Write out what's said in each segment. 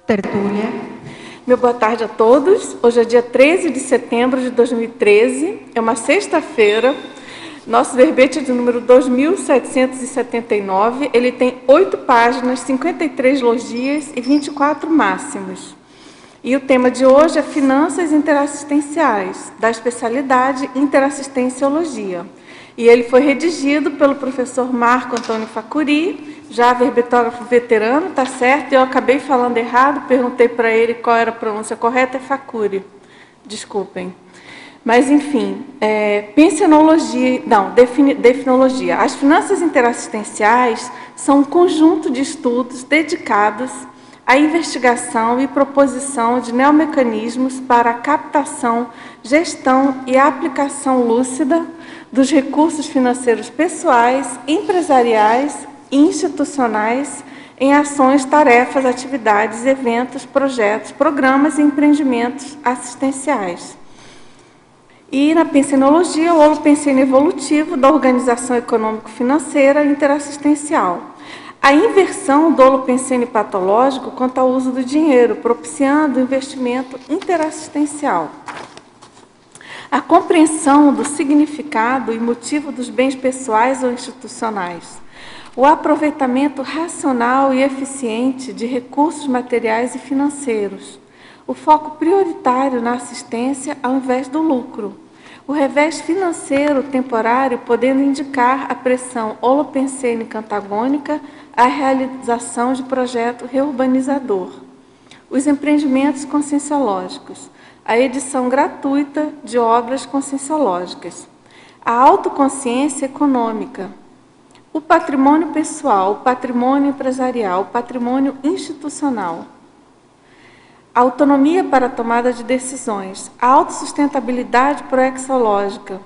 Tertúlia. Meu boa tarde a todos. Hoje é dia 13 de setembro de 2013, é uma sexta-feira. Nosso verbete é de número 2779, ele tem 8 páginas, 53 logias e 24 máximos. E o tema de hoje é Finanças Interassistenciais, da especialidade Interassistenciologia. E ele foi redigido pelo professor Marco Antônio Facuri, já verbetógrafo veterano, tá certo? Eu acabei falando errado, perguntei para ele qual era a pronúncia correta, é Facuri. Desculpem. Mas, enfim, definologia. As finanças interassistenciais são um conjunto de estudos dedicados à investigação e proposição de neomecanismos para a captação, gestão e aplicação lúcida dos recursos financeiros pessoais, empresariais e institucionais em ações, tarefas, atividades, eventos, projetos, programas e empreendimentos assistenciais. E na pensenologia, o holopensene evolutivo da organização econômico-financeira interassistencial. A inversão do holopensene patológico quanto ao uso do dinheiro, propiciando o investimento interassistencial. A compreensão do significado e motivo dos bens pessoais ou institucionais. O aproveitamento racional e eficiente de recursos materiais e financeiros. O foco prioritário na assistência ao invés do lucro. O revés financeiro temporário podendo indicar a pressão holopensênica antagônica à realização de projeto reurbanizador. Os empreendimentos conscienciológicos. A edição gratuita de obras conscienciológicas. A autoconsciência econômica. O patrimônio pessoal, o patrimônio empresarial, o patrimônio institucional. A autonomia para a tomada de decisões, a autossustentabilidade proexológica,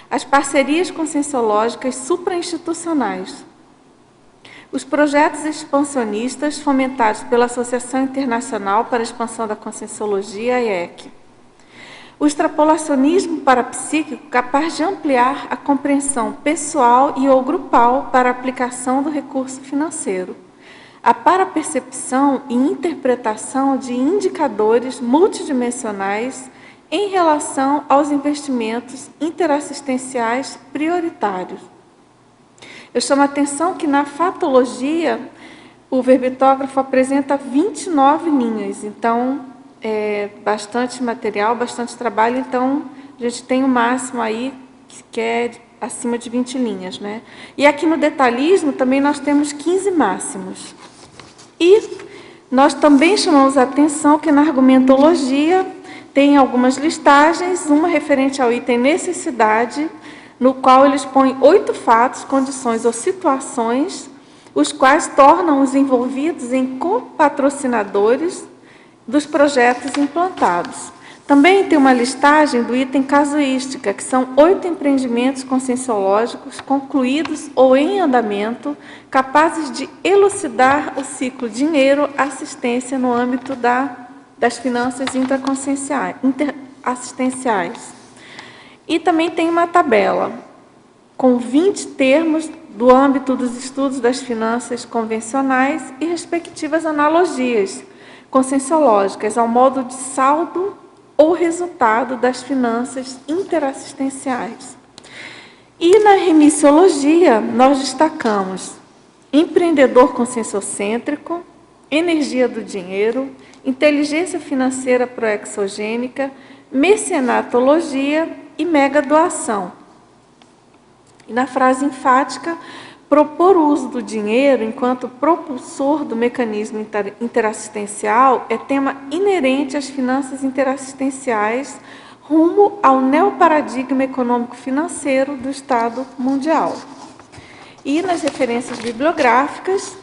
as parcerias conscienciológicas suprainstitucionais, os projetos expansionistas fomentados pela Associação Internacional para a Expansão da Conscienciologia, AIEC, o extrapolacionismo parapsíquico capaz de ampliar a compreensão pessoal e ou grupal para a aplicação do recurso financeiro, a parapercepção e interpretação de indicadores multidimensionais em relação aos investimentos interassistenciais prioritários. Eu chamo a atenção que na fatologia o verbetógrafo apresenta 29 linhas, então é bastante material, bastante trabalho, então a gente tem o máximo aí que é acima de 20 linhas, né? E aqui no detalhismo também nós temos 15 máximos. E nós também chamamos a atenção que na argumentologia tem algumas listagens, uma referente ao item necessidade, no qual eles põem 8 fatos, condições ou situações, os quais tornam os envolvidos em copatrocinadores dos projetos implantados. Também tem uma listagem do item casuística, que são 8 empreendimentos conscienciológicos concluídos ou em andamento, capazes de elucidar o ciclo dinheiro-assistência no âmbito das finanças interassistenciais. E também tem uma tabela com 20 termos do âmbito dos estudos das finanças convencionais e respectivas analogias conscienciológicas ao modo de saldo ou resultado das finanças interassistenciais. E na remissiologia, nós destacamos empreendedor conscienciocêntrico, energia do dinheiro, inteligência financeira proexogênica, mecenatologia e mega doação. E na frase enfática, propor o uso do dinheiro enquanto propulsor do mecanismo interassistencial é tema inerente às finanças interassistenciais rumo ao neoparadigma econômico-financeiro do Estado mundial. E nas referências bibliográficas,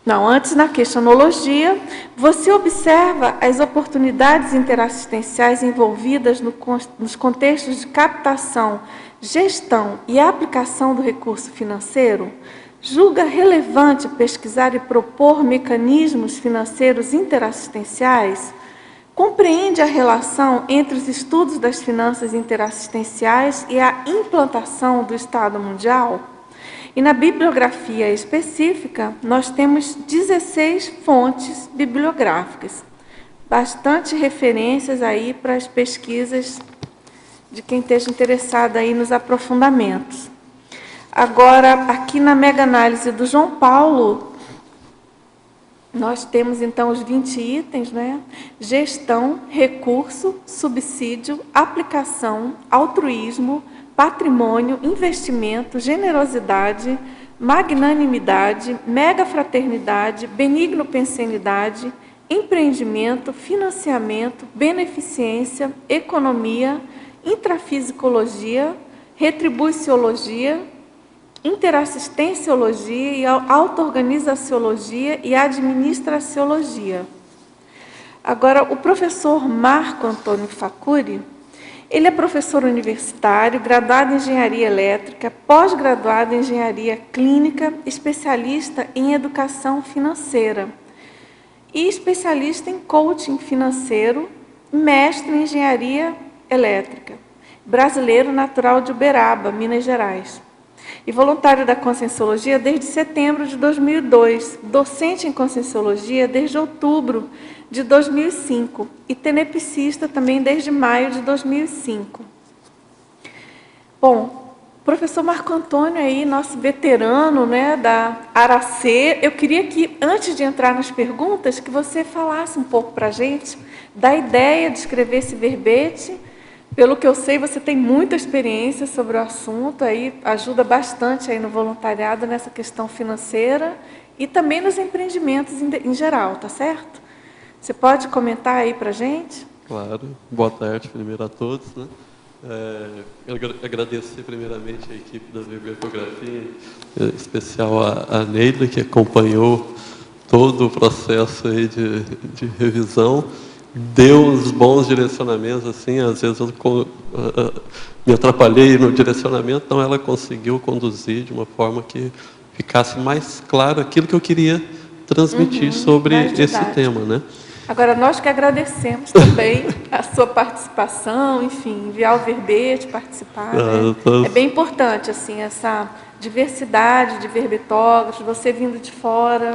antes na questionologia, você observa as oportunidades interassistenciais envolvidas nos contextos de captação, gestão e aplicação do recurso financeiro, julga relevante pesquisar e propor mecanismos financeiros interassistenciais, compreende a relação entre os estudos das finanças interassistenciais e a implantação do Estado mundial, E na bibliografia específica, nós temos 16 fontes bibliográficas. Bastante referências aí para as pesquisas de quem esteja interessado aí nos aprofundamentos. Agora, aqui na mega-análise do João Paulo, nós temos, então, os 20 itens, né? Gestão, recurso, subsídio, aplicação, altruísmo, patrimônio, investimento, generosidade, magnanimidade, megafraternidade, benigno-pensenidade, empreendimento, financiamento, beneficência, economia, intrafisicologia, retribuiciologia, interassistenciologia e auto-organizaciologia e administraciologia. Agora, o professor Marco Antônio Facuri, ele é professor universitário, graduado em engenharia elétrica, pós-graduado em engenharia clínica, especialista em educação financeira e especialista em coaching financeiro, mestre em engenharia elétrica, brasileiro natural de Uberaba, Minas Gerais. E voluntário da Conscienciologia desde setembro de 2002, docente em Conscienciologia desde outubro de 2005 e tenepsista também desde maio de 2005. Bom, professor Marco Antônio aí, nosso veterano, né, da Aracê, eu queria que, antes de entrar nas perguntas, que você falasse um pouco para a gente da ideia de escrever esse verbete. Pelo que eu sei, você tem muita experiência sobre o assunto, aí ajuda bastante aí no voluntariado, nessa questão financeira e também nos empreendimentos em geral, tá certo? Você pode comentar aí para a gente? Claro. Boa tarde, primeiro a todos, né? Eu agradecer primeiramente a equipe da Bibliografia, em especial a Neila, que acompanhou todo o processo aí de revisão, deu uns bons direcionamentos, assim, às vezes eu me atrapalhei no direcionamento, então ela conseguiu conduzir de uma forma que ficasse mais claro aquilo que eu queria transmitir sobre esse tema, né? Agora, nós que agradecemos também a sua participação, enfim, enviar o verbete, participar. Né? É bem importante, assim, essa diversidade de verbetógrafos, você vindo de fora,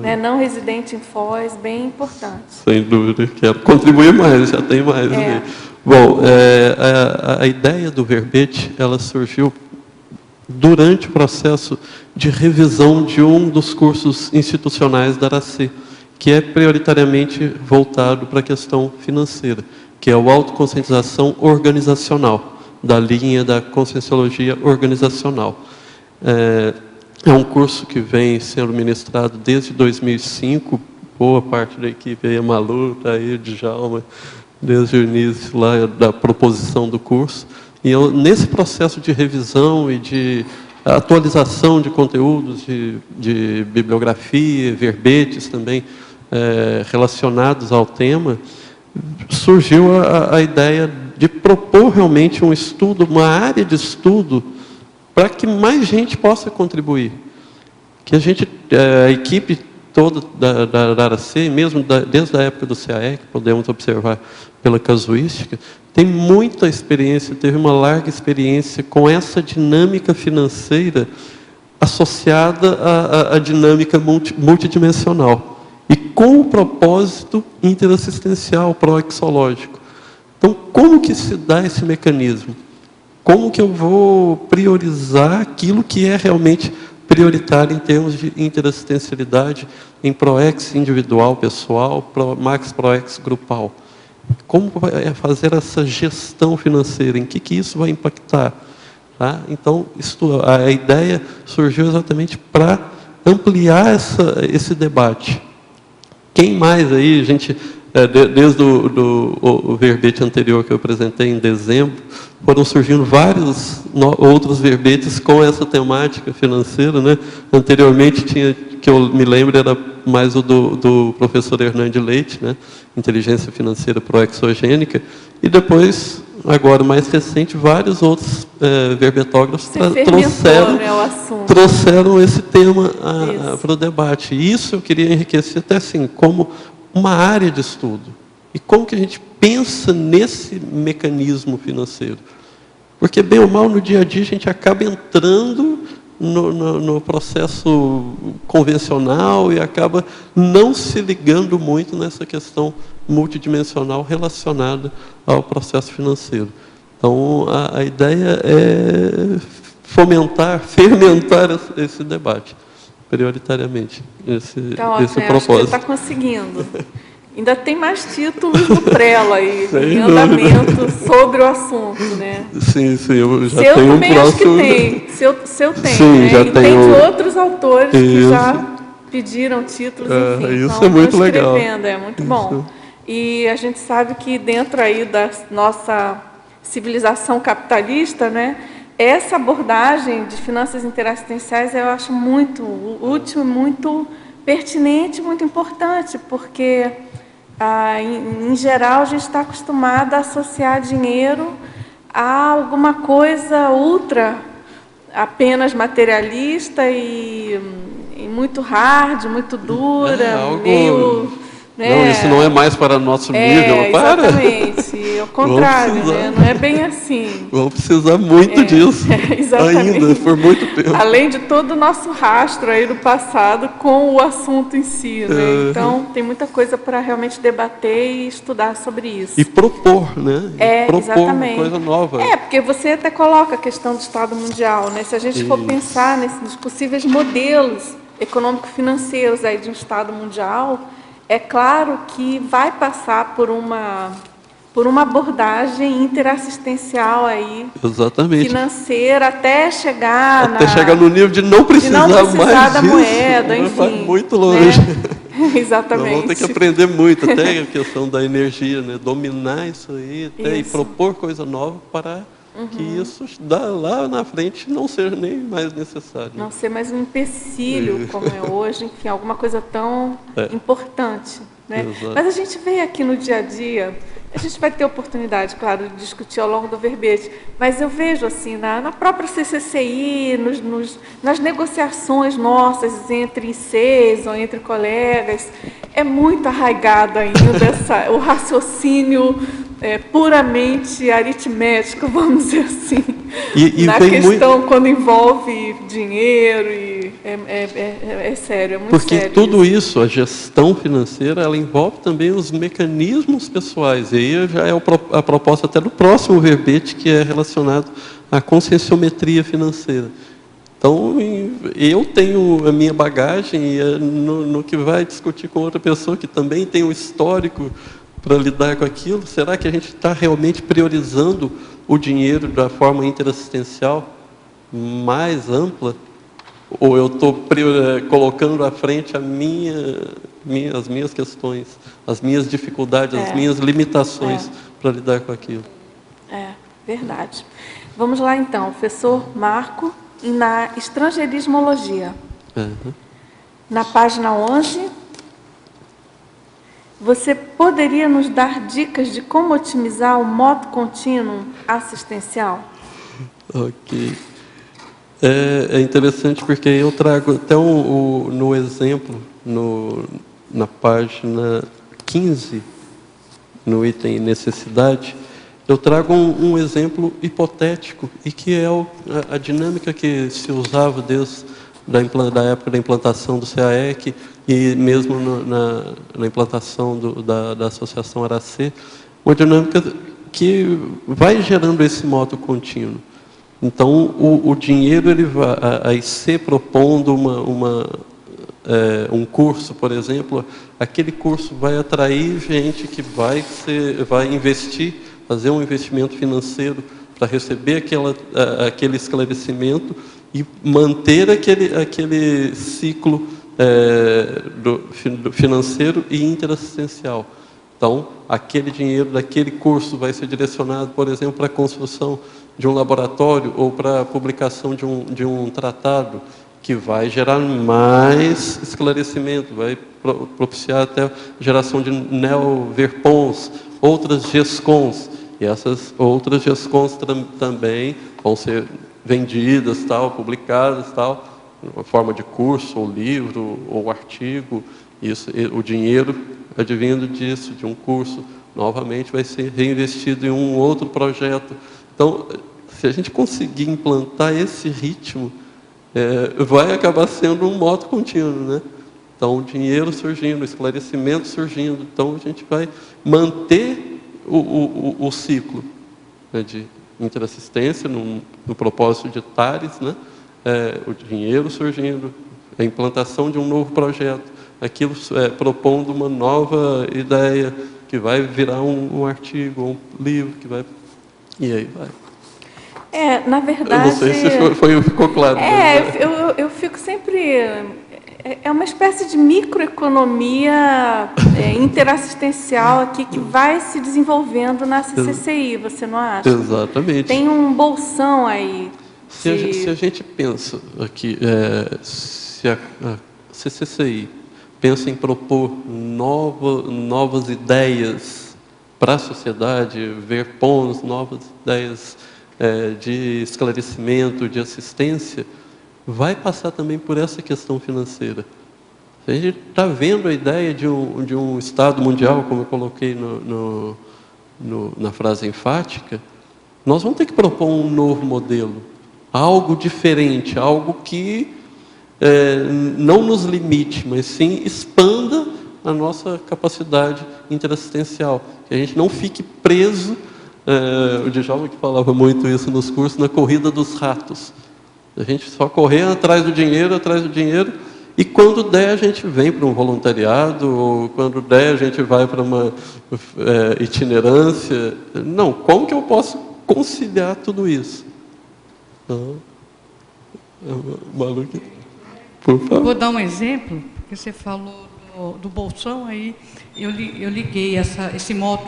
né, não residente em Foz, bem importante. Sem dúvida, quero contribuir mais, já tem mais. Né? Bom, a ideia do verbete, ela surgiu durante o processo de revisão de um dos cursos institucionais da Aracê, que é prioritariamente voltado para a questão financeira, que é o autoconscientização organizacional, da linha da Conscienciologia organizacional. É um curso que vem sendo ministrado desde 2005, boa parte da equipe aí, a Malu, está aí, o Djalma, desde o início lá da proposição do curso. E eu, nesse processo de revisão e de atualização de conteúdos, de bibliografia, verbetes também, relacionados ao tema, surgiu a ideia de propor realmente um estudo, uma área de estudo, para que mais gente possa contribuir. Que a equipe toda da Aracê, mesmo desde a época do CAE, que podemos observar pela casuística, tem muita experiência, teve uma larga experiência com essa dinâmica financeira associada à dinâmica multidimensional. E com o propósito interassistencial, proexológico. Então, como que se dá esse mecanismo? Como que eu vou priorizar aquilo que é realmente prioritário em termos de interassistencialidade em proex individual, pessoal, max proex grupal? Como fazer essa gestão financeira? Em que isso vai impactar? Tá? Então, a ideia surgiu exatamente para ampliar esse debate. Quem mais aí, a gente, desde o verbete anterior que eu apresentei em dezembro, foram surgindo vários outros verbetes com essa temática financeira, né? Anteriormente tinha, que eu me lembro, era mais o do professor Hernande Leite, né? Inteligência Financeira Proexogênica, e depois, agora mais recente, vários outros verbetógrafos trouxeram esse tema para o debate. E isso eu queria enriquecer até assim, como uma área de estudo. E como que a gente pensa nesse mecanismo financeiro? Porque, bem ou mal, no dia a dia, a gente acaba entrando no processo convencional e acaba não se ligando muito nessa questão multidimensional relacionada ao processo financeiro. Então, a ideia é fermentar esse debate, prioritariamente, esse propósito. Acho que ele está conseguindo. Ainda tem mais títulos do Prelo aí, Sem em andamento sobre o assunto, né? Sim, eu já seu tenho também acho que tem. Seu tem, sim, né? já E tenho... tem de outros autores que Isso. já pediram títulos, enfim. Isso então, é muito legal. É muito bom. E a gente sabe que dentro aí da nossa civilização capitalista, né? Essa abordagem de finanças interassistenciais eu acho muito útil, muito pertinente, muito importante, porque, em geral, a gente está acostumado a associar dinheiro a alguma coisa ultra, apenas materialista e muito hard, muito dura, meio... Não, isso não é mais para nosso nível. Exatamente. Ao contrário, né? Não é bem assim. Vamos precisar muito disso. Ainda, por muito tempo. Além de todo o nosso rastro aí do passado com o assunto em si, né? Então, tem muita coisa para realmente debater e estudar sobre isso. E propor, né? Propor uma coisa nova. Porque você até coloca a questão do Estado Mundial, né? Se a gente for pensar nos possíveis modelos econômico-financeiros aí de um Estado Mundial, é claro que vai passar por uma abordagem interassistencial aí, exatamente, financeira, até chegar no nível de não precisar mais da moeda, enfim. Vai muito longe. Né? Exatamente. Nós vamos ter que aprender muito, até a questão da energia, né? Dominar isso aí e propor coisa nova para que isso lá na frente não seja nem mais necessário. Não ser mais um empecilho, como é hoje, enfim, alguma coisa tão importante. Né? Mas a gente vê aqui no dia a dia, a gente vai ter oportunidade, claro, de discutir ao longo do verbete, mas eu vejo assim, na própria CCCI, nas negociações nossas entre ICs ou entre colegas, é muito arraigado ainda o raciocínio puramente aritmético, vamos dizer assim, na questão quando envolve dinheiro e é sério, é muito porque sério. Porque tudo isso, a gestão financeira, ela envolve também os mecanismos pessoais, e aí já é a proposta até do próximo verbete, que é relacionado à conscienciometria financeira. Então, eu tenho a minha bagagem no que vai discutir com outra pessoa que também tem um histórico para lidar com aquilo. Será que a gente está realmente priorizando o dinheiro da forma interassistencial mais ampla? Ou eu estou colocando à frente as minhas questões, as minhas dificuldades, as minhas limitações para lidar com aquilo? Verdade. Vamos lá então, professor Marco, na estrangeirismologia. Na página 11... Você poderia nos dar dicas de como otimizar o modo contínuo assistencial? Ok. É interessante porque eu trago até no exemplo, na página 15, no item necessidade, eu trago um exemplo hipotético e que é a dinâmica que se usava desde da época da implantação do CAEC e mesmo na implantação da Associação Aracê, uma dinâmica que vai gerando esse modo contínuo. Então, o dinheiro, ele vai, a IC propondo um curso, por exemplo, aquele curso vai atrair gente que vai investir, fazer um investimento financeiro para receber aquele esclarecimento e manter aquele ciclo do financeiro e interassistencial. Então, aquele dinheiro daquele curso vai ser direcionado, por exemplo, para a construção de um laboratório ou para a publicação de um tratado que vai gerar mais esclarecimento, vai propiciar até a geração de neo-verpons, outras GESCONs. E essas outras GESCONs também vão ser vendidas, publicadas, em forma de curso, ou livro, ou artigo. O dinheiro advindo disso, de um curso, novamente vai ser reinvestido em um outro projeto. Então, se a gente conseguir implantar esse ritmo, vai acabar sendo um modo contínuo, né? Então, dinheiro surgindo, esclarecimento surgindo. Então, a gente vai manter o ciclo, né, de interassistência no propósito de TARES, né? O dinheiro surgindo, a implantação de um novo projeto, aquilo propondo uma nova ideia, que vai virar um artigo, um livro, que vai... E aí vai. Na verdade... Eu não sei se ficou claro. Eu fico sempre... É uma espécie de microeconomia interassistencial aqui que vai se desenvolvendo na CCCI, você não acha? Exatamente. Tem um bolsão aí. Se a gente pensa aqui, se a CCCI pensa em propor novas ideias para a sociedade, ver pontos, novas ideias de esclarecimento, de assistência, vai passar também por essa questão financeira. A gente está vendo a ideia de um Estado mundial, como eu coloquei na frase enfática, nós vamos ter que propor um novo modelo, algo diferente, algo que não nos limite, mas sim expanda a nossa capacidade interassistencial, que a gente não fique preso, o Djalma que falava muito isso nos cursos, na corrida dos ratos. A gente só correr atrás do dinheiro, e quando der a gente vem para um voluntariado, ou quando der a gente vai para uma itinerância. Não, como que eu posso conciliar tudo isso? Maluco, por favor. Vou dar um exemplo, porque você falou do bolsão, aí eu liguei esse modo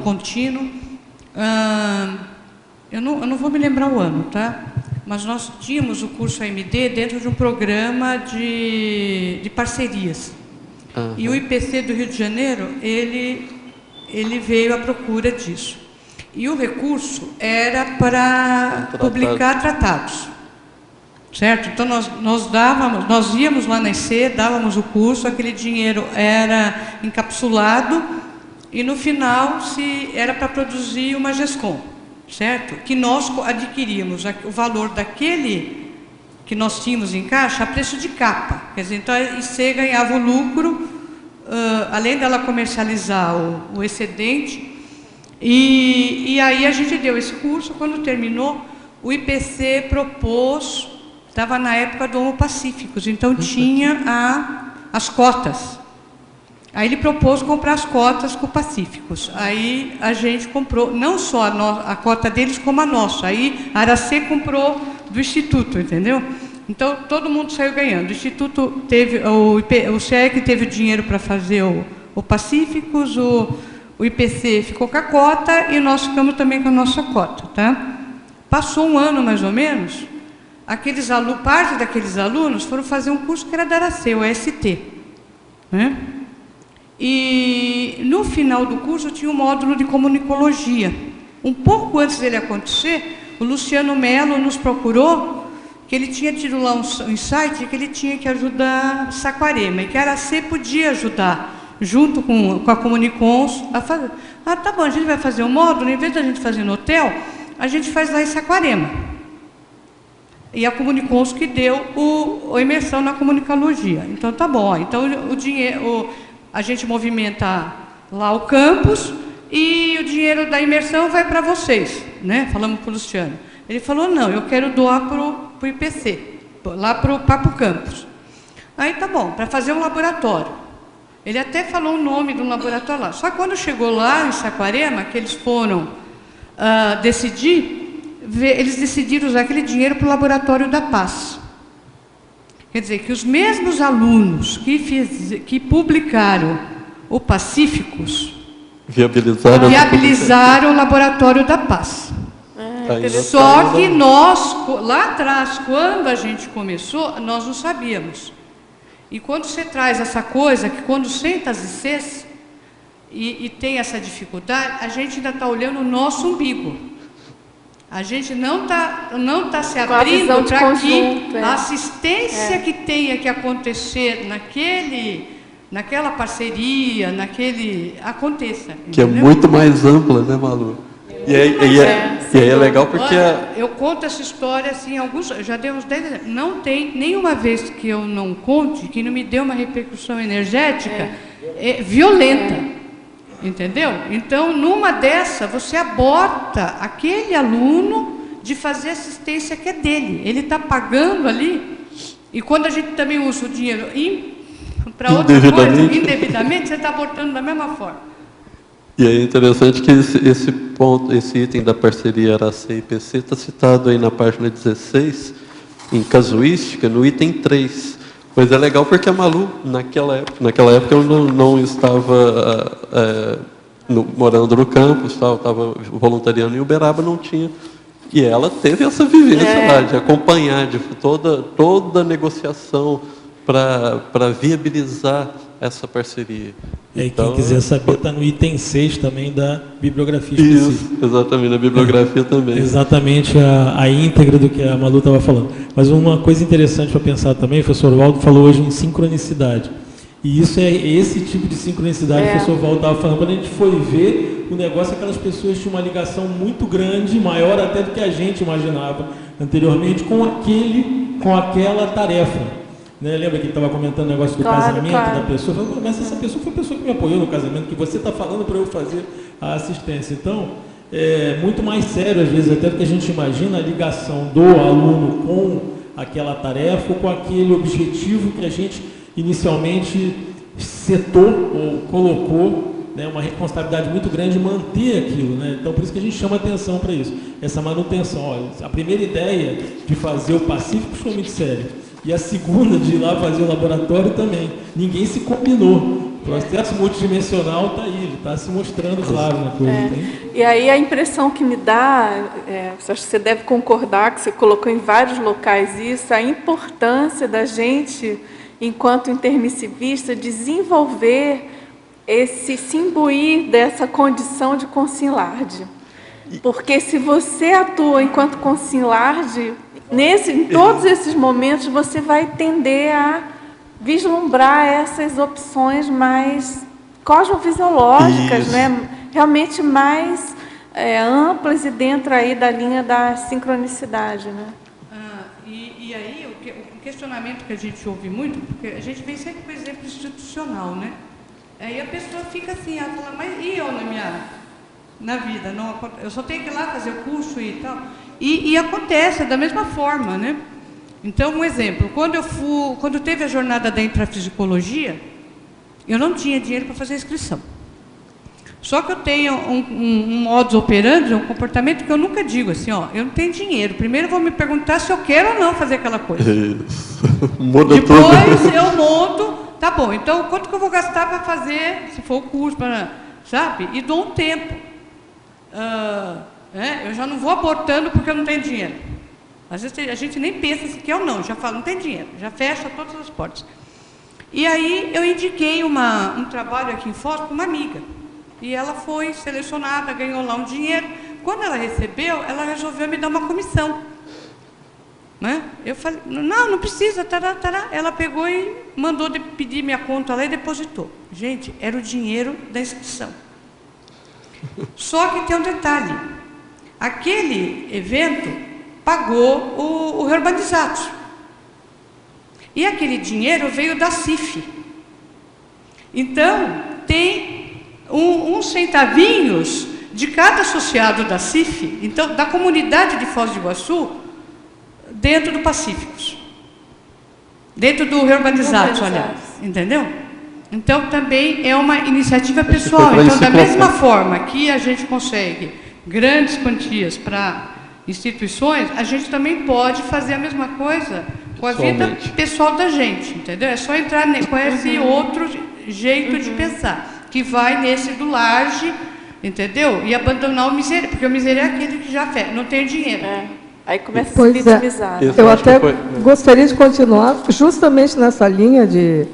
contínuo. Eu não vou me lembrar o ano, tá? Mas nós tínhamos o curso AMD dentro de um programa de parcerias. Uhum. E o IPC do Rio de Janeiro, ele veio à procura disso. E o recurso era para publicar tratados. Certo? Então, nós íamos lá na EC, dávamos o curso, aquele dinheiro era encapsulado e, no final, era para produzir uma GESCOM. Certo? Que nós adquiríamos o valor daquele que nós tínhamos em caixa a preço de capa. Quer dizer, então a IC ganhava o lucro, além dela comercializar o excedente. E aí a gente deu esse curso. Quando terminou, o IPC propôs, estava na época do Homo Pacíficos, então tinha as cotas. Aí ele propôs comprar as cotas com o Pacíficos. Aí a gente comprou, não só a cota deles, como a nossa. Aí a Aracê comprou do Instituto, entendeu? Então todo mundo saiu ganhando. O Instituto teve, o CEEC teve o dinheiro para fazer o Pacíficos, o IPC ficou com a cota e nós ficamos também com a nossa cota, tá? Passou um ano mais ou menos, parte daqueles alunos foram fazer um curso que era da Aracê, o ST, né? E no final do curso tinha um módulo de comunicologia. Um pouco antes dele acontecer, o Luciano Mello nos procurou, que ele tinha tido lá um insight que ele tinha que ajudar Saquarema, e que a Aracê podia ajudar, junto com a Comunicons, a fazer. Tá bom, a gente vai fazer um módulo, em vez da gente fazer no hotel, a gente faz lá em Saquarema. E a Comunicons que deu a imersão na comunicologia. Então, tá bom. Então, o dinheiro... A gente movimenta lá o campus e o dinheiro da imersão vai para vocês, né? Falamos para o Luciano. Ele falou, não, eu quero doar para o IPC, lá para o Papo Campus. Aí tá bom, para fazer um laboratório. Ele até falou o nome do laboratório lá. Só que quando chegou lá em Saquarema, que eles foram eles decidiram usar aquele dinheiro para o Laboratório da Paz. Quer dizer, que os mesmos alunos que publicaram o Pacíficos viabilizaram o Laboratório da Paz. Só que nós, lá atrás, quando a gente começou, nós não sabíamos. E quando você traz essa coisa, que quando senta as ICs e tem essa dificuldade, a gente ainda está olhando o nosso umbigo. A gente não tá se abrindo para que a assistência que tenha que acontecer naquela parceria, aconteça. Que entendeu? É muito mais ampla, né, Malu? E aí é legal porque... Olha, eu conto essa história assim, já dei uns 10 anos. Não tem nenhuma vez que eu não conte que não me dê uma repercussão energética violenta. Entendeu? Então, numa dessa, você aborta aquele aluno de fazer assistência que é dele. Ele está pagando ali, e quando a gente também usa o dinheiro para outra coisa, indevidamente, você está abortando da mesma forma. E é interessante que esse item da parceria Aracê e PC está citado aí na página 16, em casuística, no item 3. Mas é legal porque a Malu, naquela época eu não estava morando no campus, estava voluntariando em Uberaba, não tinha. E ela teve essa vivência lá, de acompanhar de toda a negociação para viabilizar essa parceria. Então, quem quiser saber, está no item 6 também da bibliografia específica. Isso, exatamente, na bibliografia também. Exatamente a íntegra do que a Malu estava falando. Mas uma coisa interessante para pensar também, o professor Valdo falou hoje em sincronicidade. E isso é esse tipo de sincronicidade que o professor Valdo estava falando. Quando a gente foi ver o negócio, aquelas pessoas tinham uma ligação muito grande, maior até do que a gente imaginava anteriormente, com aquela tarefa. Né? Lembra que ele estava comentando o negócio do casamento da pessoa? Falei, mas essa pessoa foi a pessoa que me apoiou no casamento, que você está falando para eu fazer a assistência. Então, é muito mais sério, às vezes, até do que a gente imagina, a ligação do aluno com aquela tarefa ou com aquele objetivo que a gente inicialmente setou ou colocou, né, uma responsabilidade muito grande de manter aquilo. Né? Então, por isso que a gente chama atenção para isso. Essa manutenção. Olha, a primeira ideia de fazer o Pacífico foi muito séria. E a segunda, de ir lá fazer o laboratório também. Ninguém se combinou. O processo multidimensional está aí, ele está se mostrando claro na coisa. E aí a impressão que me dá, acho que você deve concordar, que você colocou em vários locais isso, a importância da gente, enquanto intermissivista, desenvolver se imbuir dessa condição de consinlarde. Porque se você atua enquanto consinlarde, em todos esses momentos, você vai tender a vislumbrar essas opções mais cosmovisiológicas, né? Realmente mais amplas e dentro aí da linha da sincronicidade. Né? E aí, o questionamento que a gente ouve muito, porque a gente vem sempre com o exemplo institucional, né? Aí a pessoa fica assim, ela fala, mas e eu na vida? Não, eu só tenho que ir lá fazer o curso e tal. E acontece da mesma forma, né? Então, um exemplo, quando teve a jornada da intrafisicologia, eu não tinha dinheiro para fazer a inscrição. Só que eu tenho um modus operandi, um comportamento que eu nunca digo assim, eu não tenho dinheiro. Primeiro eu vou me perguntar se eu quero ou não fazer aquela coisa. Isso. Muda Depois tudo. eu monto, tá bom, então quanto que eu vou gastar para fazer, se for o curso, sabe? E dou um tempo. Eu já não vou abortando porque eu não tenho dinheiro. Às vezes a gente nem pensa se quer ou não, já fala, não tem dinheiro, já fecha todas as portas. E aí eu indiquei um trabalho aqui em Foz para uma amiga. E ela foi selecionada, ganhou lá um dinheiro. Quando ela recebeu, ela resolveu me dar uma comissão. Né? Eu falei, não precisa, tará. Ela pegou e mandou pedir minha conta lá e depositou. Gente, era o dinheiro da inscrição. Só que tem um detalhe. Aquele evento pagou o Urbanizados. E aquele dinheiro veio da CIF. Então, tem uns centavinhos de cada associado da CIF, então, da comunidade de Foz do Iguaçu, dentro do Pacíficos. Dentro do Urbanizados, aliás. Entendeu? Então, também é uma iniciativa pessoal. Então, da mesma forma que a gente consegue grandes quantias para instituições, a gente também pode fazer a mesma coisa com a vida pessoal da gente, entendeu? É só entrar com esse outro jeito de pensar, que vai nesse do large, entendeu? E abandonar o miséria, porque o miséria é aquele que já não tem dinheiro. Aí começa a se vitimizar. Eu até gostaria de continuar justamente nessa linha de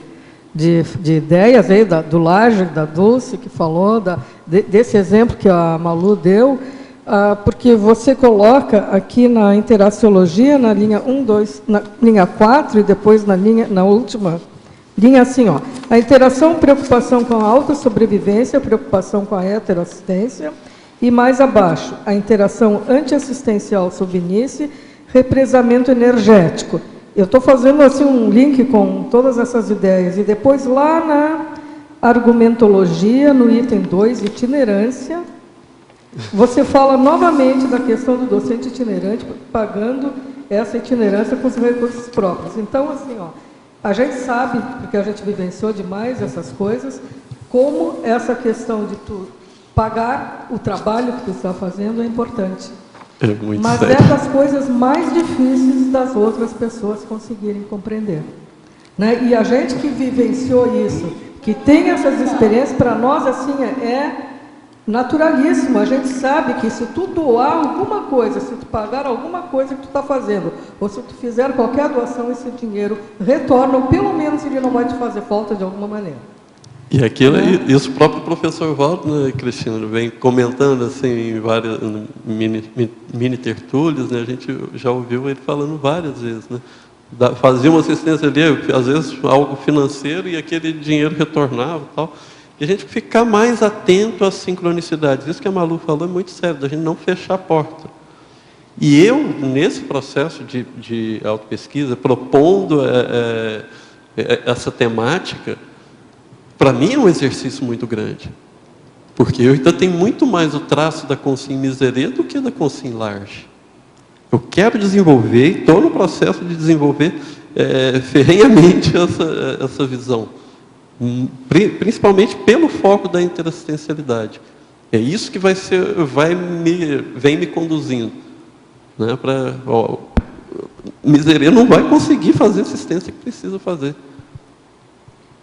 ideias aí do large, da Dulce, que falou, desse exemplo que a Malu deu, porque você coloca aqui na interaciologia, na linha 1, 2, na linha 4 e depois na última linha assim, a interação, preocupação com a autossobrevivência, preocupação com a heteroassistência E mais abaixo, a interação antiassistencial sub-início, represamento energético. Eu estou fazendo assim um link com todas essas ideias. E depois lá na argumentologia, no item 2, itinerância, você fala novamente da questão do docente itinerante pagando essa itinerância com os recursos próprios. Então, assim, ó, a gente sabe, porque a gente vivenciou demais essas coisas, como essa questão de tu pagar o trabalho que tu está fazendo é importante. É muito Mas sério. é das coisas mais difíceis das outras pessoas conseguirem compreender. Né? E a gente que vivenciou isso, que tem essas experiências, para nós, assim, é naturalíssimo. A gente sabe que se tu doar alguma coisa, se tu pagar alguma coisa que tu está fazendo, ou se tu fizer qualquer doação, esse dinheiro retorna, ou pelo menos ele não vai te fazer falta de alguma maneira. E aquilo, isso o próprio professor Waldo, né, Cristina, vem comentando assim, em várias mini tertúlias, né, a gente já ouviu ele falando várias vezes, né, fazia uma assistência ali, às vezes algo financeiro, e aquele dinheiro retornava e tal. E a gente ficar mais atento às sincronicidades. Isso que a Malu falou é muito sério, da gente não fechar a porta. E eu, nesse processo de autopesquisa, propondo essa temática, para mim é um exercício muito grande. Porque eu ainda tenho muito mais o traço da consciência miserê do que da consciência large. Eu quero desenvolver, e estou no processo de desenvolver ferrenhamente essa visão. Principalmente pelo foco da interassistencialidade. É isso que vem me conduzindo. Né, miserê não vai conseguir fazer a assistência que precisa fazer.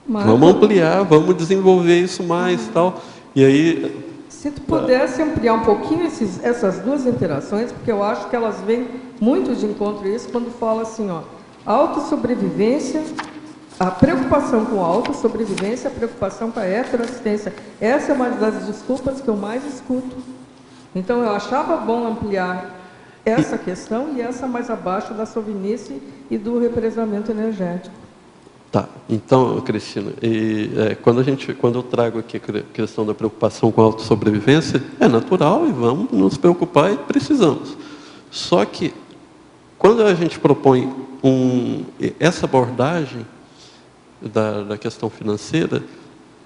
Mas, vamos ampliar, vamos desenvolver isso mais, tal. E aí, se tu pudesse ampliar um pouquinho essas duas interações, porque eu acho que elas vêm muito de encontro a isso, quando fala assim, ó, autossobrevivência, a preocupação com a autossobrevivência, a preocupação com a heteroassistência. Essa é uma das desculpas que eu mais escuto. Então, eu achava bom ampliar essa questão e essa mais abaixo da sovinice e do represamento energético. Tá, então, Cristina, quando eu trago aqui a questão da preocupação com a autossobrevivência, é natural e vamos nos preocupar e precisamos. Só que, quando a gente propõe essa abordagem da questão financeira,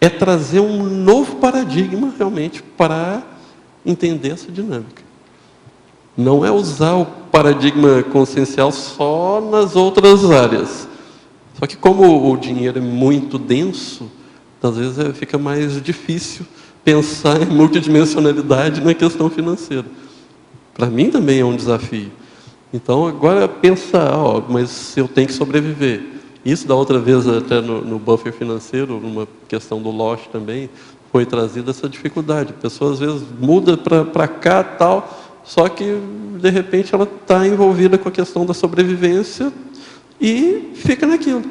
é trazer um novo paradigma, realmente, para entender essa dinâmica. Não é usar o paradigma consciencial só nas outras áreas. Só que como o dinheiro é muito denso, às vezes fica mais difícil pensar em multidimensionalidade na questão financeira. Para mim também é um desafio. Então agora pensar, mas eu tenho que sobreviver. Isso da outra vez até no buffer financeiro, numa questão do loss também, foi trazida essa dificuldade. A pessoa às vezes muda para cá tal, só que de repente ela está envolvida com a questão da sobrevivência, e fica naquilo.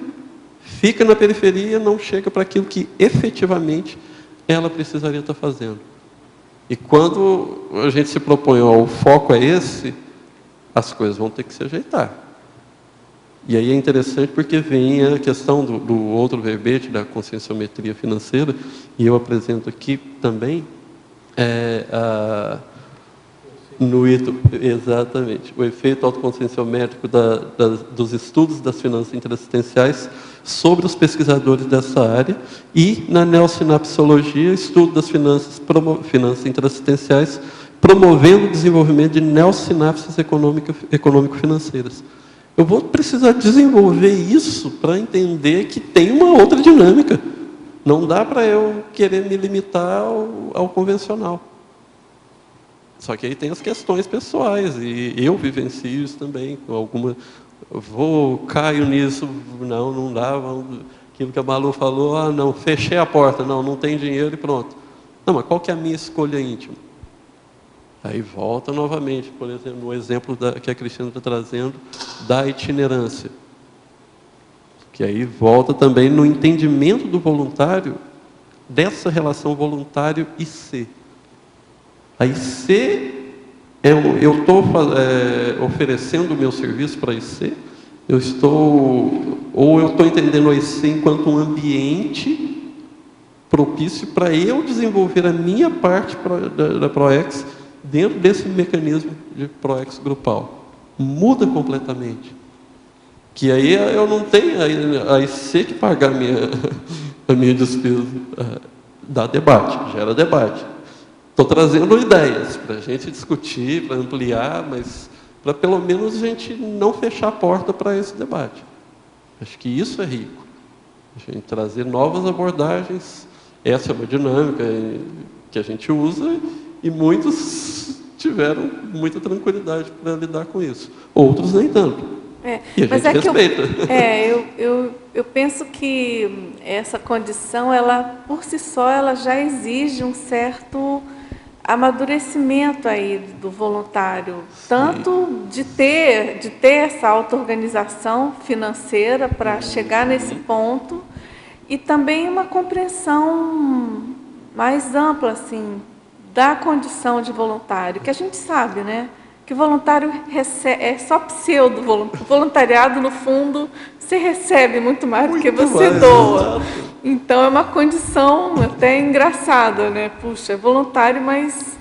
Fica na periferia, não chega para aquilo que efetivamente ela precisaria estar fazendo. E quando a gente se propõe, o foco é esse, as coisas vão ter que se ajeitar. E aí é interessante porque vem a questão do outro verbete, da conscienciometria financeira, e eu apresento aqui também exatamente, o efeito autoconscienciométrico dos estudos das finanças interassistenciais sobre os pesquisadores dessa área, e na neossinapsologia, estudo das finanças interassistenciais, promovendo o desenvolvimento de neossinapses econômico-financeiras. Eu vou precisar desenvolver isso para entender que tem uma outra dinâmica. Não dá para eu querer me limitar ao convencional. Só que aí tem as questões pessoais, e eu vivencio isso também, com caio nisso, não dá, aquilo que a Malu falou, não, fechei a porta, não tem dinheiro e pronto. Não, mas qual que é a minha escolha íntima? Aí volta novamente, por exemplo, no exemplo que a Cristina está trazendo, da itinerância. Que aí volta também no entendimento do voluntário, dessa relação voluntário e ser. A IC, eu estou oferecendo o meu serviço para a IC, eu estou entendendo a IC enquanto um ambiente propício para eu desenvolver a minha parte da ProEx dentro desse mecanismo de ProEx grupal. Muda completamente. Que aí eu não tenho aí sei que pagar a minha despesa. Dá debate, gera debate. Estou trazendo ideias para a gente discutir, para ampliar, mas para pelo menos a gente não fechar a porta para esse debate. Acho que isso é rico. A gente trazer novas abordagens. Essa é uma dinâmica que a gente usa e muitos tiveram muita tranquilidade para lidar com isso. Outros nem tanto. E a gente respeita. Eu penso que essa condição, ela por si só, ela já exige um certo amadurecimento aí do voluntário, tanto de ter essa auto-organização financeira para chegar nesse ponto, e também uma compreensão mais ampla assim da condição de voluntário, que a gente sabe, né? Que o voluntário é só pseudo voluntariado, no fundo, você recebe muito mais do que você doa. Então é uma condição até engraçada, né? Puxa, é voluntário, mas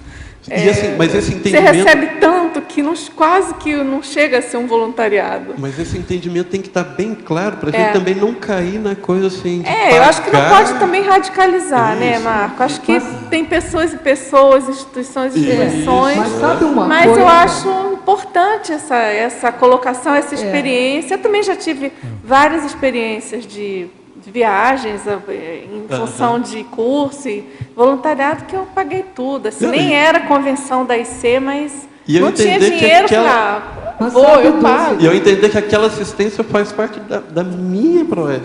mas esse entendimento... você recebe tanto que quase que não chega a ser um voluntariado. Mas esse entendimento tem que estar bem claro para a gente também não cair na coisa assim de eu acho que não pode também radicalizar, né, Marco? Acho que tem pessoas e pessoas, instituições e instituições. Mas sabe uma mas coisa? Eu acho importante essa colocação, essa experiência. Eu também já tive várias experiências de viagens em função de curso e voluntariado, que eu paguei tudo. Assim, nem era convenção da IC, mas não tinha dinheiro para... eu pago. E eu entender que aquela assistência faz parte da minha ProEx.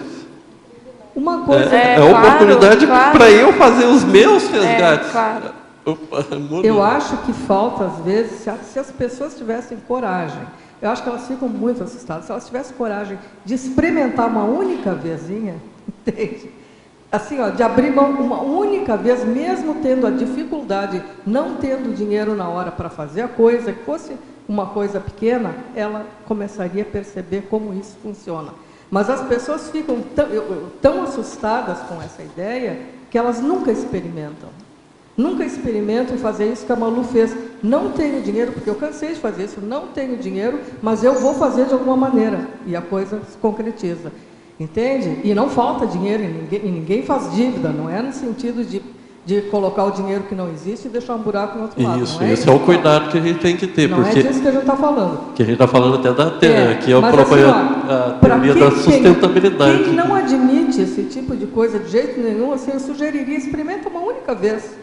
Uma coisa a oportunidade para eu fazer os meus resgates. Eu acho que falta, às vezes, se as pessoas tivessem coragem, eu acho que elas ficam muito assustadas, se elas tivessem coragem de experimentar uma única vezinha, entende? Assim, de abrir mão uma única vez, mesmo tendo a dificuldade, não tendo dinheiro na hora para fazer a coisa, que fosse uma coisa pequena, ela começaria a perceber como isso funciona. Mas as pessoas ficam tão assustadas com essa ideia que elas nunca experimentam. Nunca experimentam fazer isso que a Malu fez. Não tenho dinheiro, porque eu cansei de fazer isso, não tenho dinheiro, mas eu vou fazer de alguma maneira. E a coisa se concretiza. Entende? E não falta dinheiro, e ninguém faz dívida, não é no sentido de colocar o dinheiro que não existe e deixar um buraco no outro lado. Isso, esse é o cuidado que a gente tem que ter. Não porque é disso que a gente está falando. Que a gente está falando até da terra, que é a teoria da sustentabilidade. Quem não admite esse tipo de coisa de jeito nenhum, assim, eu sugeriria, experimenta uma única vez.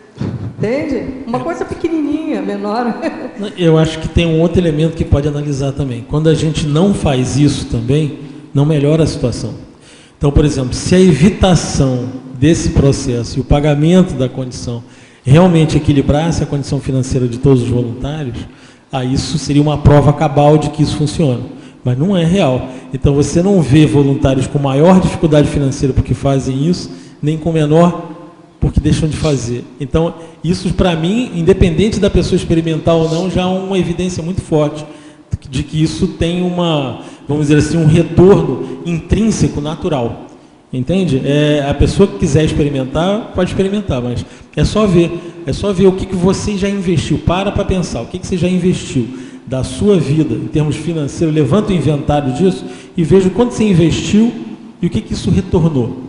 Entende? Uma coisa pequenininha, menor. Eu acho que tem um outro elemento que pode analisar também. Quando a gente não faz isso também, não melhora a situação. Então, por exemplo, se a evitação desse processo e o pagamento da condição realmente equilibrasse a condição financeira de todos os voluntários, aí isso seria uma prova cabal de que isso funciona. Mas não é real. Então, você não vê voluntários com maior dificuldade financeira porque fazem isso, nem com menor porque deixam de fazer. Então, isso para mim, independente da pessoa experimentar ou não, já é uma evidência muito forte de que isso tem vamos dizer assim, um retorno intrínseco, natural. Entende? A pessoa que quiser experimentar, pode experimentar, mas é só ver o que você já investiu. Para pensar, o que você já investiu da sua vida, em termos financeiros, levanta o inventário disso e veja quanto você investiu e o que isso retornou.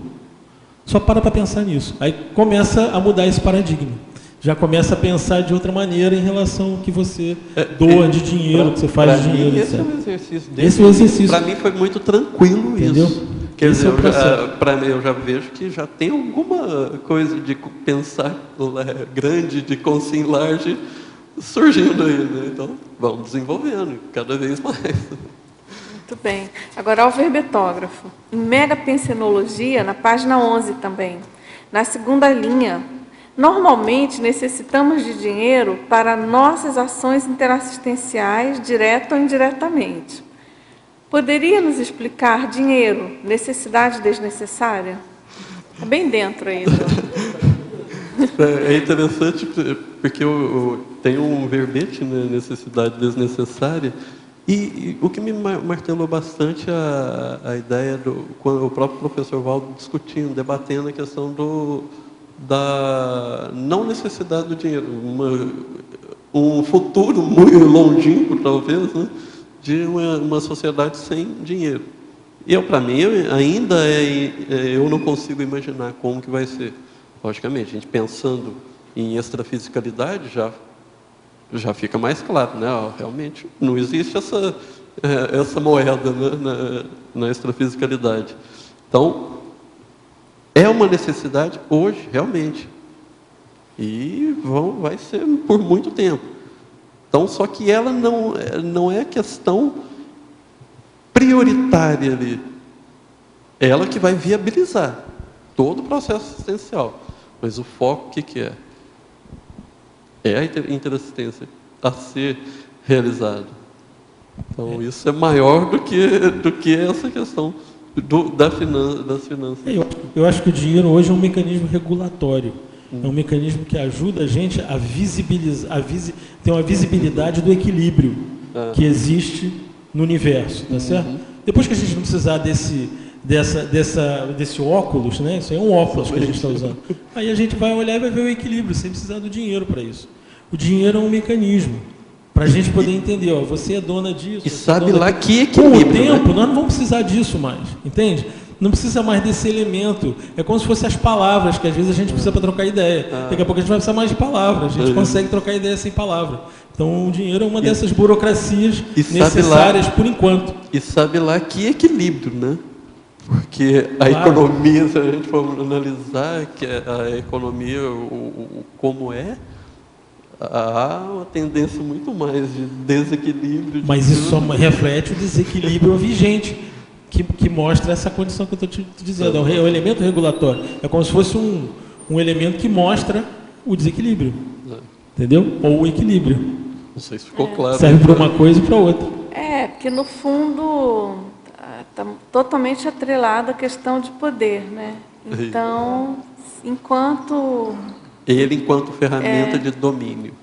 Só para pensar nisso. Aí começa a mudar esse paradigma. Já começa a pensar de outra maneira em relação ao que você doa de dinheiro, que você faz de dinheiro, esse etc. é o exercício. Esse é o exercício. Para mim foi muito tranquilo. Entendeu? Isso. Quer dizer, para mim eu já vejo que já tem alguma coisa de pensar grande, de consciência large, surgindo aí, né? Então, vamos desenvolvendo cada vez mais. Muito bem. Agora, ao verbetógrafo. Em megapensenologia, na página 11 também, na segunda linha, normalmente necessitamos de dinheiro para nossas ações interassistenciais, direta ou indiretamente. Poderia nos explicar dinheiro, necessidade desnecessária? É bem dentro aí. É interessante porque eu tenho um verbete, né, necessidade desnecessária, e o que me martelou bastante a ideia quando o próprio professor Valdo discutindo, debatendo a questão da não necessidade do dinheiro, um futuro muito longínquo, talvez, né, de uma sociedade sem dinheiro. Para mim, ainda eu não consigo imaginar como que vai ser. Logicamente, a gente pensando em extrafisicalidade já fica mais claro, né? Realmente não existe essa moeda, né, na extrafisicalidade. Então, é uma necessidade hoje, realmente. E vai ser por muito tempo. Então, só que ela não é questão prioritária ali. Ela que vai viabilizar todo o processo assistencial. Mas o foco, o que é? É a interassistência a ser realizada. Então, isso é maior do que essa questão das finanças. Eu acho que o dinheiro hoje é um mecanismo regulatório. É um mecanismo que ajuda a gente a visibilizar, ter uma visibilidade do equilíbrio que existe no universo, tá certo? Depois que a gente não precisar desse óculos, né? Isso aí é um óculos que a gente está usando. Aí a gente vai olhar e vai ver o equilíbrio, sem precisar do dinheiro para isso. O dinheiro é um mecanismo para a gente poder entender, ó, você é dona disso. E sabe lá que equilíbrio. Com o tempo, né? nós não vamos precisar disso mais, entende? Não precisa mais desse elemento. É como se fossem as palavras, que às vezes a gente precisa para trocar ideia. Daqui a pouco a gente vai precisar mais de palavras. A gente consegue trocar ideia sem palavra. Então, o dinheiro é uma dessas burocracias necessárias por enquanto. E sabe lá que equilíbrio, né? Porque a economia, se a gente for analisar que a economia, como há uma tendência muito mais de desequilíbrio. Mas isso só reflete o desequilíbrio vigente, que mostra essa condição que eu estou te dizendo. É o elemento regulatório. É como se fosse um elemento que mostra o desequilíbrio. Entendeu? Ou o equilíbrio. Não sei se ficou claro. Serve para uma coisa e para outra. Porque no fundo está totalmente atrelado à questão de poder, né? Então, enquanto ferramenta de domínio.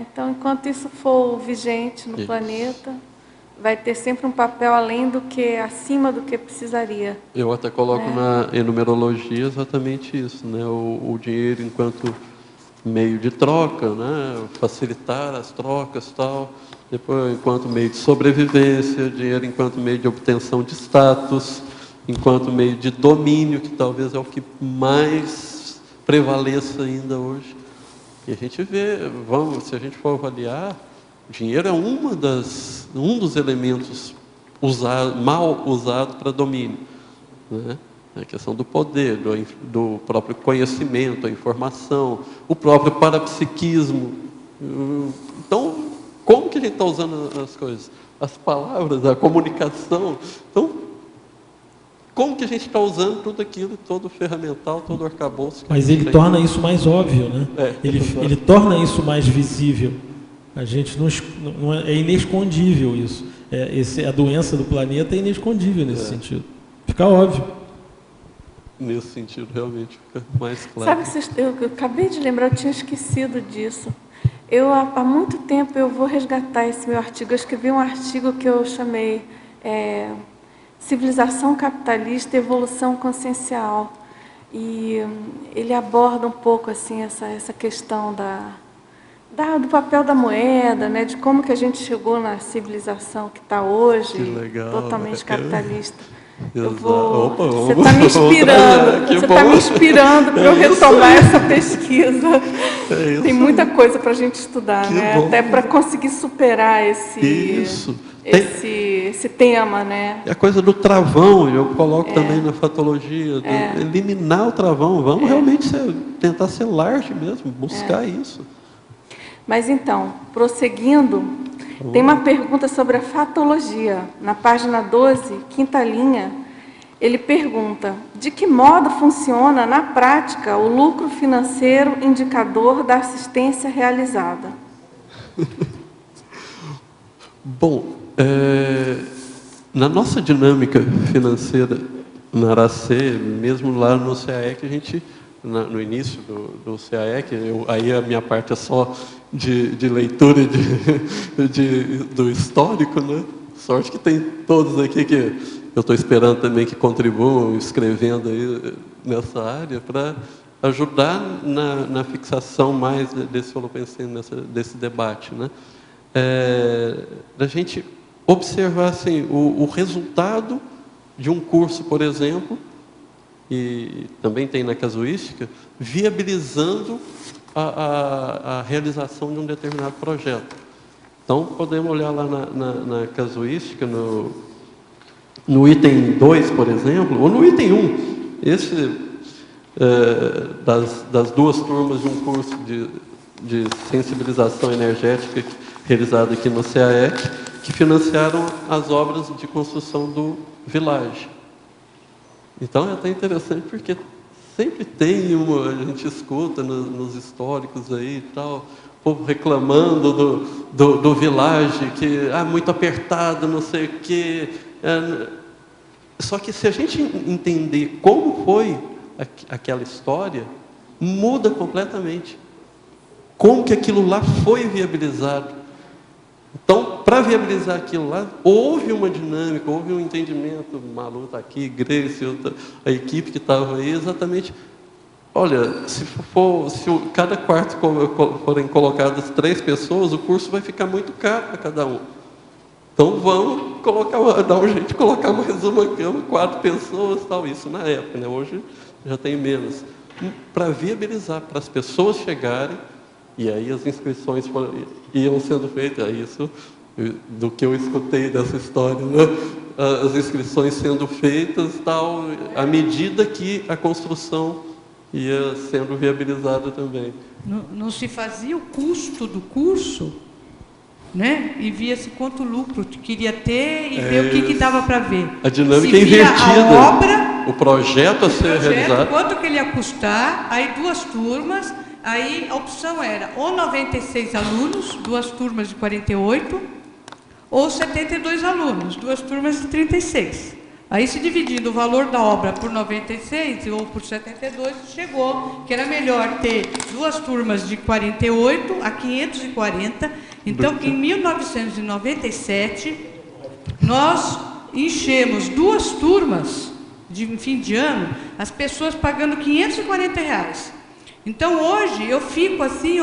Então, enquanto isso for vigente no planeta, vai ter sempre um papel acima do que precisaria. Eu até coloco na enumerologia exatamente isso, né? O dinheiro enquanto meio de troca, né? Facilitar as trocas, tal. Depois, enquanto meio de sobrevivência, dinheiro enquanto meio de obtenção de status, enquanto meio de domínio, que talvez é o que mais prevaleça ainda hoje. E a gente vê, se a gente for avaliar, o dinheiro é um dos elementos mal usado para domínio, né? A questão do poder, do próprio conhecimento, a informação, o próprio parapsiquismo. Então, como que a gente está usando as coisas? As palavras, a comunicação. Então, como que a gente está usando tudo aquilo, todo o ferramental, todo o arcabouço? Mas ele torna isso mais óbvio, né? Ele torna isso mais visível. A gente não é inescondível isso. A doença do planeta é inescondível nesse sentido. Fica óbvio. Nesse sentido, realmente fica mais claro. Sabe, eu acabei de lembrar, eu tinha esquecido disso. Há muito tempo, eu vou resgatar esse meu artigo. Eu escrevi um artigo que eu chamei Civilização Capitalista e Evolução Consciencial. E ele aborda um pouco assim, essa questão do papel da moeda, né, de como que a gente chegou na civilização que está hoje, totalmente capitalista. Você está me inspirando, para eu retomar essa pesquisa. Tem muita coisa para a gente estudar, né? Até para conseguir superar esse tema, né? É a coisa do travão, eu coloco também na fatologia, eliminar o travão. Vamos realmente tentar ser large mesmo, buscar isso. Mas então, prosseguindo, tem uma pergunta sobre a fatologia. Na página 12, quinta linha, ele pergunta: de que modo funciona, na prática, o lucro financeiro indicador da assistência realizada? Bom, na nossa dinâmica financeira na Aracê, mesmo lá no CAEC, a gente, no início do CAEC, aí a minha parte é só de leitura do histórico, né? Sorte que tem todos aqui que eu estou esperando também que contribuam escrevendo aí nessa área para ajudar na fixação mais desse holopensene, desse debate, né? Da gente observar assim, o resultado de um curso, por exemplo, e também tem na casuística, viabilizando a realização de um determinado projeto. Então, podemos olhar lá na casuística, no item 2, por exemplo, ou no item 1, das duas turmas de um curso de sensibilização energética realizado aqui no CAEC, que financiaram as obras de construção do Village. Então, é até interessante, porque sempre tem a gente escuta nos históricos aí e tal, o povo reclamando do Village, que muito apertado, não sei o quê. Só que se a gente entender como foi aquela história, muda completamente. Como que aquilo lá foi viabilizado. Então, para viabilizar aquilo lá, houve uma dinâmica, houve um entendimento. Malu está aqui, Grace, a equipe que estava aí, exatamente. Olha, se cada quarto forem colocadas 3 pessoas, o curso vai ficar muito caro para cada um. Então, vamos dar um jeito de colocar mais uma cama, 4 pessoas, tal. Isso na época, né? Hoje já tem menos. Para viabilizar, para as pessoas chegarem. E aí as inscrições iam sendo feitas, isso do que eu escutei dessa história, né? As inscrições sendo feitas, tal, à medida que a construção ia sendo viabilizada também. Não se fazia o custo do curso, né? E via-se quanto lucro queria ter e ver o que dava para ver. A dinâmica se invertida. A obra, o projeto a ser realizado. Quanto que ele ia custar, aí 2 turmas. Aí a opção era ou 96 alunos, 2 turmas de 48, ou 72 alunos, 2 turmas de 36. Aí, se dividindo o valor da obra por 96 ou por 72, chegou que era melhor ter 2 turmas de 48 a 540. Então, em 1997, nós enchemos 2 turmas de fim de ano, as pessoas pagando R$540. Então, hoje, eu fico assim,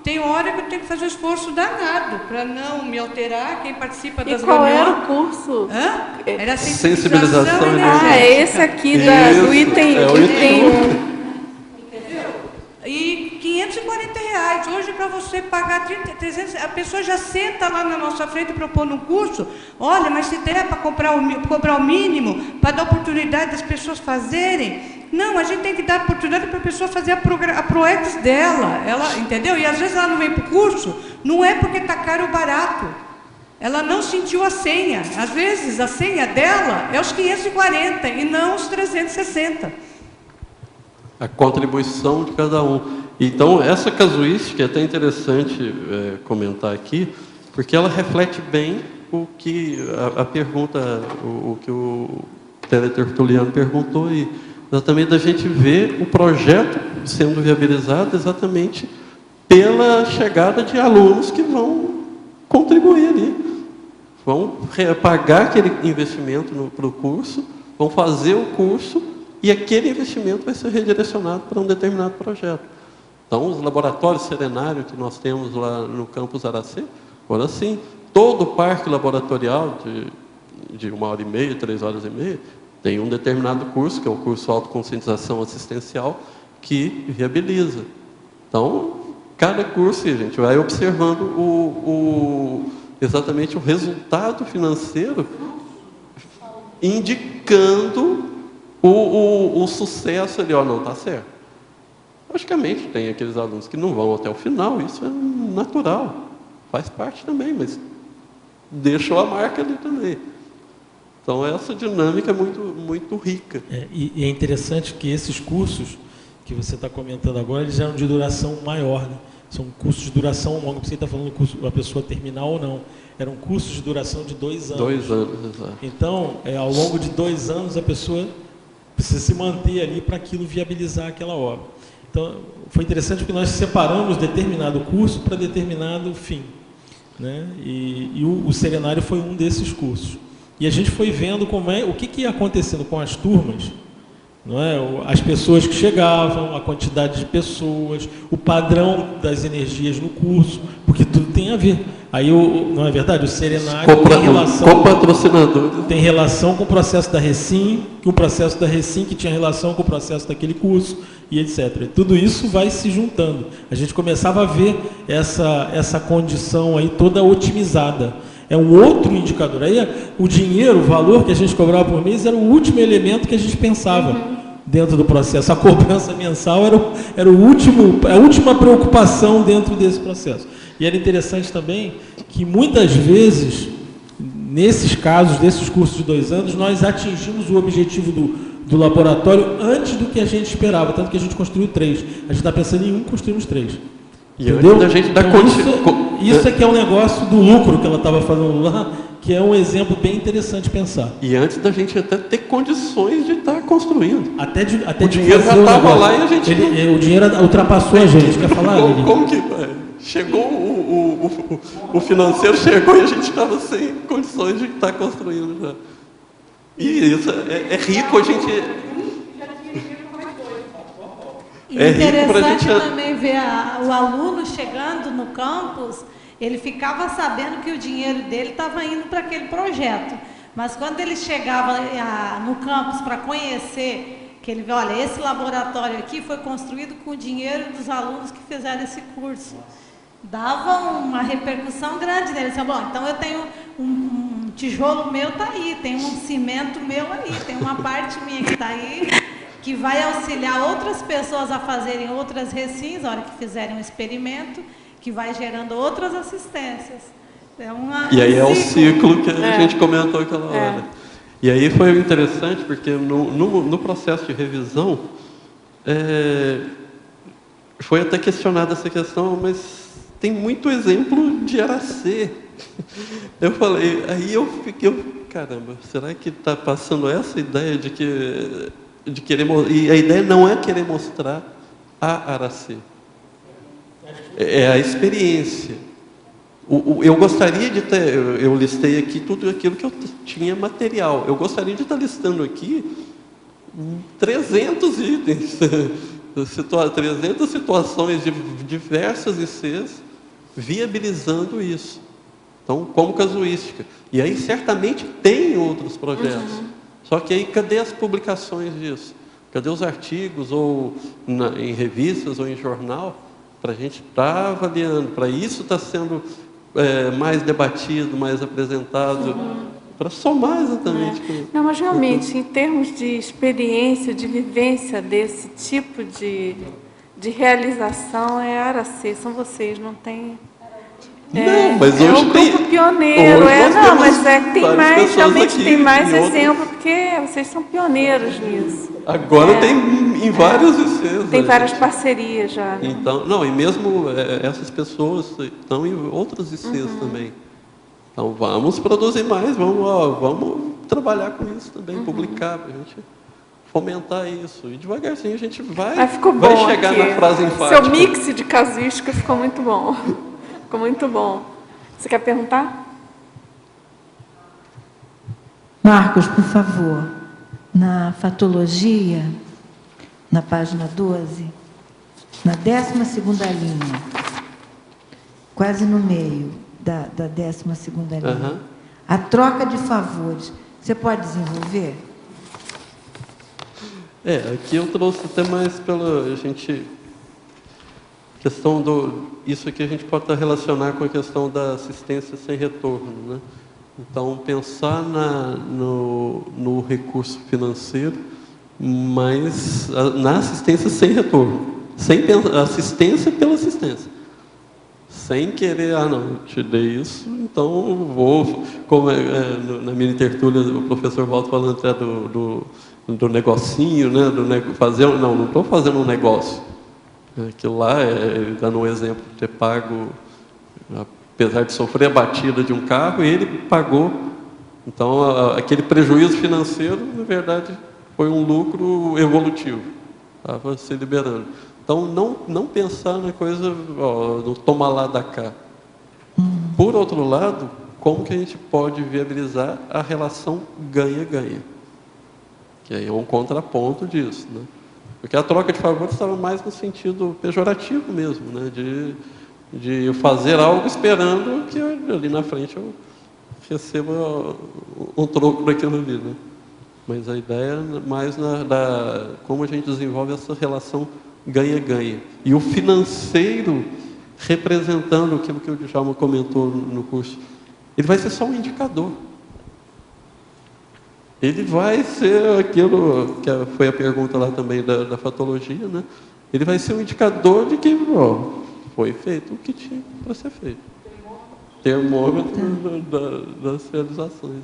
tem hora que eu tenho que fazer um esforço danado para não me alterar, quem participa das reuniões. E qual era o curso? Era sensibilização energética. É esse aqui do item 1. E R$540. Hoje, para você pagar 300, a pessoa já senta lá na nossa frente propondo um curso. Olha, mas se der para cobrar o mínimo, para dar oportunidade das pessoas fazerem. Não, a gente tem que dar oportunidade para a pessoa fazer a ProEx dela. Ela, entendeu? E às vezes ela não vem para o curso, não é porque está caro ou barato. Ela não sentiu a senha. Às vezes a senha dela é os 540 e não os 360. A contribuição de cada um. Então, essa casuística é até interessante comentar aqui, porque ela reflete bem o que a pergunta, o que o teletertuliano perguntou aí. Exatamente da gente ver o projeto sendo viabilizado exatamente pela chegada de alunos que vão contribuir ali. Vão pagar aquele investimento para o curso, vão fazer o curso e aquele investimento vai ser redirecionado para um determinado projeto. Então, os laboratórios serenários que nós temos lá no campus Aracê, agora sim, todo o parque laboratorial de 1h30, 3h30, tem um determinado curso, que é o curso Autoconscientização Assistencial, que viabiliza. Então, cada curso, a gente vai observando exatamente o resultado financeiro, indicando o sucesso ali. Não está certo. Logicamente, tem aqueles alunos que não vão até o final, isso é natural, faz parte também, mas deixou a marca ali também. Então, essa dinâmica é muito, muito rica. E é interessante que esses cursos que você está comentando agora, eles eram de duração maior, né? São cursos de duração longa, você está falando curso, a pessoa terminar ou não. Eram cursos de duração de 2 anos. 2 anos, exato. Então, ao longo de 2 anos, a pessoa precisa se manter ali para aquilo viabilizar aquela obra. Então, foi interessante porque nós separamos determinado curso para determinado fim, né? E o serenário foi um desses cursos. E a gente foi vendo o que ia acontecendo com as turmas não é? As pessoas que chegavam, a quantidade de pessoas, o padrão das energias no curso, porque tudo tem a ver. Aí, não é verdade? O Serenac tem relação com o processo da Recim, com o processo da Recim que tinha relação com o processo daquele curso, e etc. Tudo isso vai se juntando. A gente começava a ver essa condição aí toda otimizada. É um outro indicador. Aí o dinheiro, o valor que a gente cobrava por mês era o último elemento que a gente pensava dentro do processo. A cobrança mensal era a última preocupação dentro desse processo. E era interessante também que muitas vezes, nesses casos, desses cursos de 2 anos, nós atingimos o objetivo do laboratório antes do que a gente esperava, tanto que a gente construiu 3. A gente está pensando em 1, construímos 3. E entendeu? A gente dá isso é que é um negócio do lucro que ela estava falando lá, que é um exemplo bem interessante de pensar. E antes da gente até ter condições de estar construindo. Até o dinheiro já estava lá e a gente... o dinheiro ultrapassou a gente. Quer falar, Lili? Como que... Chegou o financeiro, chegou e a gente estava sem condições de estar construindo já. E isso é rico, a gente... É interessante também ver o aluno chegando no campus, ele ficava sabendo que o dinheiro dele estava indo para aquele projeto. Mas quando ele chegava no campus para conhecer, que ele vê, olha, esse laboratório aqui foi construído com o dinheiro dos alunos que fizeram esse curso. Dava uma repercussão grande nele. Disse, bom, então eu tenho um tijolo meu está aí, tem um cimento meu aí, tem uma parte minha que está aí, que vai auxiliar outras pessoas a fazerem outras recins, na hora que fizerem um experimento, que vai gerando outras assistências. E aí é o ciclo que a gente comentou aquela hora. E aí foi interessante, porque no processo de revisão, foi até questionada essa questão, mas tem muito exemplo de Aracê. Eu falei, aí eu fiquei, caramba, será que está passando essa ideia de querer, e a ideia não é querer mostrar a Aracê, é a experiência. Eu gostaria de ter, eu listei aqui tudo aquilo que eu tinha material, eu gostaria de estar listando aqui 300 itens, 300 situações de diversas ICs, viabilizando isso. Então, como casuística. E aí, certamente, tem outros projetos. Só que aí, cadê as publicações disso? Cadê os artigos, ou em revistas, ou em jornal, para a gente estar avaliando, para isso estar sendo mais debatido, mais apresentado, para somar exatamente. Não, mas realmente, em termos de experiência, de vivência desse tipo de realização, é a Aracê, são vocês, não tem... Não, mas hoje um grupo pioneiro, não, mas tem mais, realmente aqui, tem mais exemplo, porque vocês são pioneiros nisso. Agora tem em vários ICs. Tem várias parcerias já. Né? Então, não, e mesmo essas pessoas estão em outros ICs também. Então vamos produzir mais, vamos trabalhar com isso também, publicar, para a gente fomentar isso. E devagarzinho a gente vai chegar aqui. Na frase enfática. Seu mix de casuística ficou muito bom. Ficou muito bom. Você quer perguntar? Marcos, por favor. Na fatologia, na página 12, na 12ª linha, quase no meio da 12ª linha, a troca de favores, você pode desenvolver? Aqui eu trouxe até mais pela questão isso aqui a gente pode relacionar com a questão da assistência sem retorno, né? Então, pensar no recurso financeiro, mas na assistência sem retorno. Assistência pela assistência. Sem querer, não, te dei isso, então vou... Como na minha tertúlia, o professor Walter falando até do negocinho, né? Não estou fazendo um negócio. Aquilo lá, dando um exemplo, ter pago... Apesar de sofrer a batida de um carro, ele pagou. Então, aquele prejuízo financeiro, na verdade, foi um lucro evolutivo. Estava se liberando. Então, não pensar na coisa, no toma lá da cá. Por outro lado, como que a gente pode viabilizar a relação ganha-ganha? que aí é um contraponto disso, né? Porque a troca de favores estava mais no sentido pejorativo mesmo, né? De eu fazer algo esperando que ali na frente eu receba um troco daquilo ali, né? Mas a ideia é mais como a gente desenvolve essa relação ganha-ganha. E o financeiro, representando aquilo que o Djalma comentou no curso, ele vai ser só um indicador. Ele vai ser aquilo que foi a pergunta lá também da fatologia, né? Ele vai ser um indicador de que foi feito o que tinha para ser feito. Termômetro das realizações.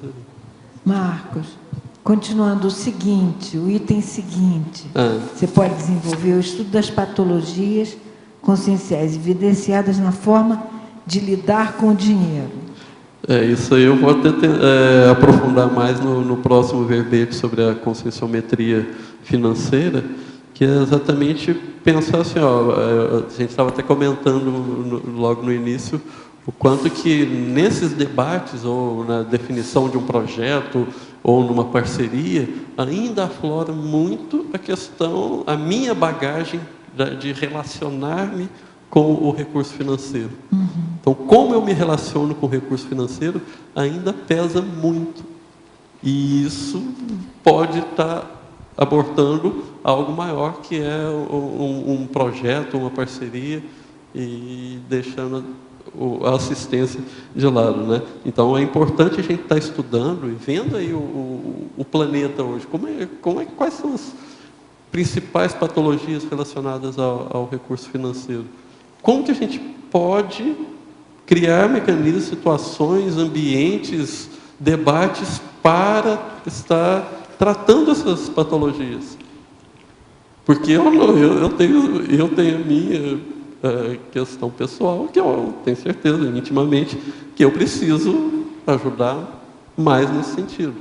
Marcos, continuando o item seguinte. Você pode desenvolver o estudo das patologias conscienciais evidenciadas na forma de lidar com o dinheiro. Isso aí eu vou até aprofundar mais no próximo verbete sobre a conscienciometria financeira, que é exatamente pensar assim, a gente estava até comentando logo no início, o quanto que nesses debates, ou na definição de um projeto, ou numa parceria, ainda aflora muito a minha bagagem de relacionar-me com o recurso financeiro. Então, como eu me relaciono com o recurso financeiro, ainda pesa muito. E isso pode estar abortando algo maior, que é um projeto, uma parceria, e deixando a assistência de lado, né? Então, é importante a gente estar estudando e vendo aí o planeta hoje. Quais são as principais patologias relacionadas ao recurso financeiro? Como que a gente pode criar mecanismos, situações, ambientes, debates para estar tratando essas patologias? Porque eu tenho a minha questão pessoal, que eu tenho certeza, intimamente, que eu preciso ajudar mais nesse sentido.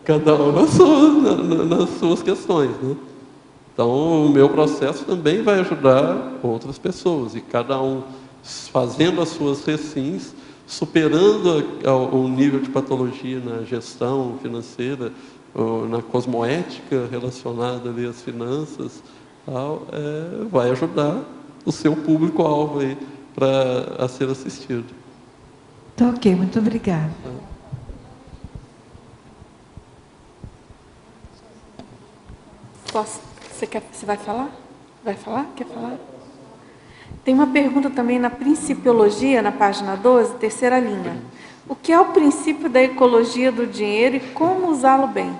Cada um nas suas questões, né? Então, o meu processo também vai ajudar outras pessoas, e cada um fazendo as suas recins, superando o nível de patologia na gestão financeira, ou na cosmoética relacionada ali às finanças, vai ajudar o seu público-alvo aí a ser assistido. Tá ok, muito obrigada. Você vai falar? Vai falar? Quer falar? Tem uma pergunta também na Principiologia, na página 12, terceira linha. O que é o princípio da ecologia do dinheiro e como usá-lo bem?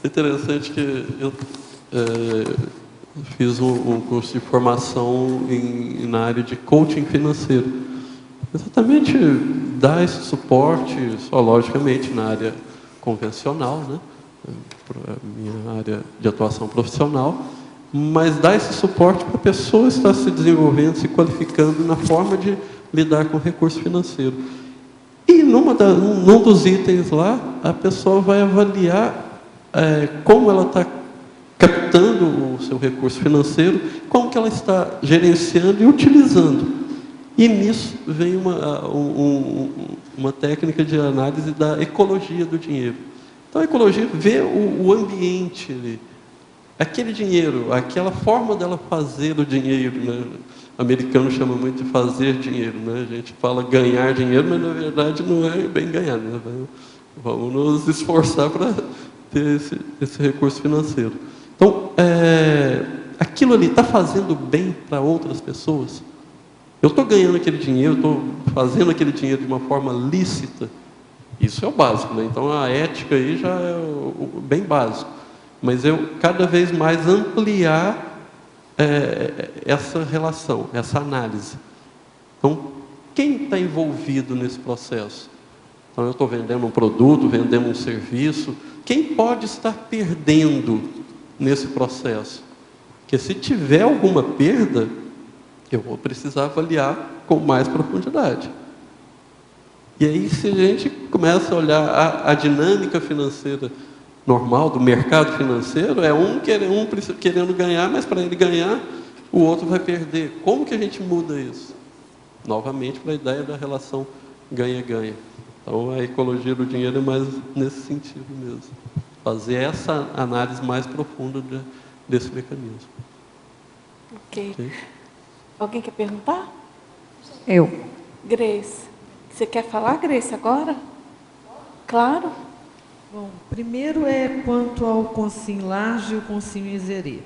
É interessante que eu fiz um curso de formação na área de coaching financeiro. Exatamente dar esse suporte, só logicamente na área convencional, né? Para a minha área de atuação profissional, mas dar esse suporte para a pessoa estar se desenvolvendo, se qualificando na forma de lidar com o recurso financeiro. E num dos itens lá, a pessoa vai avaliar como ela está captando o seu recurso financeiro, como que ela está gerenciando e utilizando. E nisso vem uma técnica de análise da ecologia do dinheiro. Então, a ecologia vê o ambiente ali. Aquele dinheiro, aquela forma dela fazer o dinheiro, né? O americano chama muito de fazer dinheiro, né? A gente fala ganhar dinheiro, mas na verdade não é bem ganhar, né? Vamos nos esforçar para ter esse recurso financeiro. Então, aquilo ali está fazendo bem para outras pessoas? Eu estou ganhando aquele dinheiro, estou fazendo aquele dinheiro de uma forma lícita? Isso é o básico, né? Então, a ética aí já é bem básico. Mas eu, cada vez mais, ampliar essa relação, essa análise. Então, quem está envolvido nesse processo? Então, eu estou vendendo um produto, vendendo um serviço. Quem pode estar perdendo nesse processo? Porque se tiver alguma perda, eu vou precisar avaliar com mais profundidade. E aí, se a gente começa a olhar a dinâmica financeira normal do mercado financeiro, um querendo ganhar, mas para ele ganhar, o outro vai perder. Como que a gente muda isso? Novamente, para a ideia da relação ganha-ganha. Então, a ecologia do dinheiro é mais nesse sentido mesmo. fazer essa análise mais profunda desse mecanismo. Ok. Alguém quer perguntar? Eu. Grace. Você quer falar, Grace, agora? Claro. Bom, primeiro é quanto ao consim large e o consim miserê.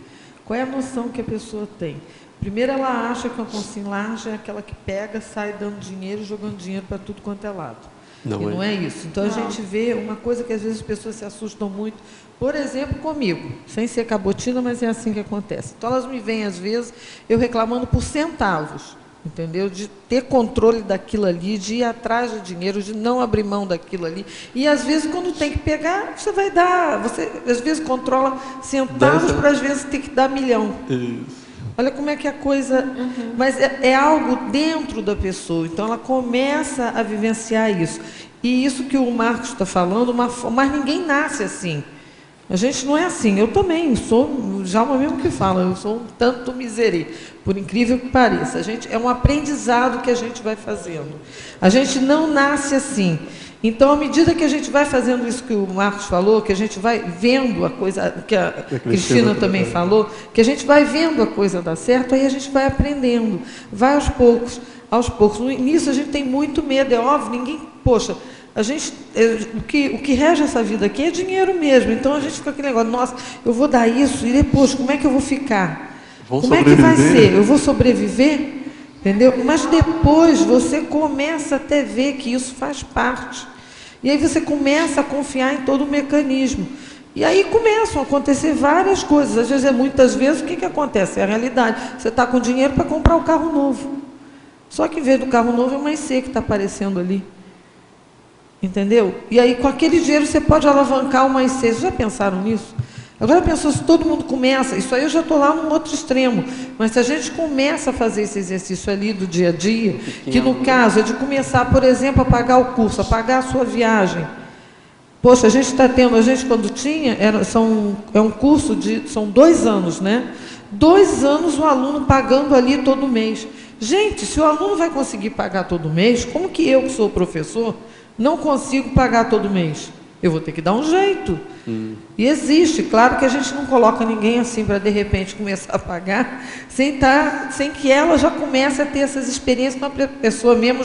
Qual é a noção que a pessoa tem? Primeiro, ela acha que a consim large é aquela que pega, sai dando dinheiro, jogando dinheiro para tudo quanto é lado. Não é isso. Então, a gente vê uma coisa que às vezes as pessoas se assustam muito, por exemplo, comigo, sem ser cabotina, mas é assim que acontece. Então, elas me veem, às vezes, eu reclamando por centavos, entendeu? De ter controle daquilo ali, de ir atrás do dinheiro, de não abrir mão daquilo ali. E, às vezes, quando tem que pegar, você vai dar... Você, às vezes, controla centavos para, às vezes, ter que dar milhão. Isso. Olha como é que a coisa... Mas é algo dentro da pessoa. Então, ela começa a vivenciar isso. E isso que o Marcos está falando, mas ninguém nasce assim. A gente não é assim. Eu também sou, já o mesmo que fala, eu sou um tanto miserê, por incrível que pareça. É um aprendizado que a gente vai fazendo. A gente não nasce assim. Então, à medida que a gente vai fazendo isso que o Marcos falou, que a gente vai vendo a coisa, que a Cristina também falou, que a gente vai vendo a coisa dar certo, aí a gente vai aprendendo, vai aos poucos. No início a gente tem muito medo, é óbvio, ninguém, poxa, o que rege essa vida aqui é dinheiro mesmo, então a gente fica com aquele negócio, nossa, eu vou dar isso, e depois, como é que eu vou ficar? Como é que vai ser? Eu vou sobreviver? Entendeu? Mas depois você começa a até ver que isso faz parte. E aí você começa a confiar em todo o mecanismo. E aí começam a acontecer várias coisas. Às vezes, muitas vezes, o que acontece? É a realidade. Você está com dinheiro para comprar o carro novo. Só que em vez do carro novo é uma IC que está aparecendo ali. Entendeu? E aí com aquele dinheiro você pode alavancar uma IC. Vocês já pensaram nisso? Agora pensou, se todo mundo começa, isso aí eu já estou lá no outro extremo, mas se a gente começa a fazer esse exercício ali do dia a dia, que no caso é de começar, por exemplo, a pagar o curso, a pagar a sua viagem. Poxa, a gente quando tinha, é um curso são 2 anos, né? 2 anos o aluno pagando ali todo mês. Gente, se o aluno vai conseguir pagar todo mês, como que eu, que sou professor, não consigo pagar todo mês? Eu vou ter que dar um jeito. E existe, claro que a gente não coloca ninguém assim para de repente começar a pagar, sem que ela já comece a ter essas experiências, a pessoa mesmo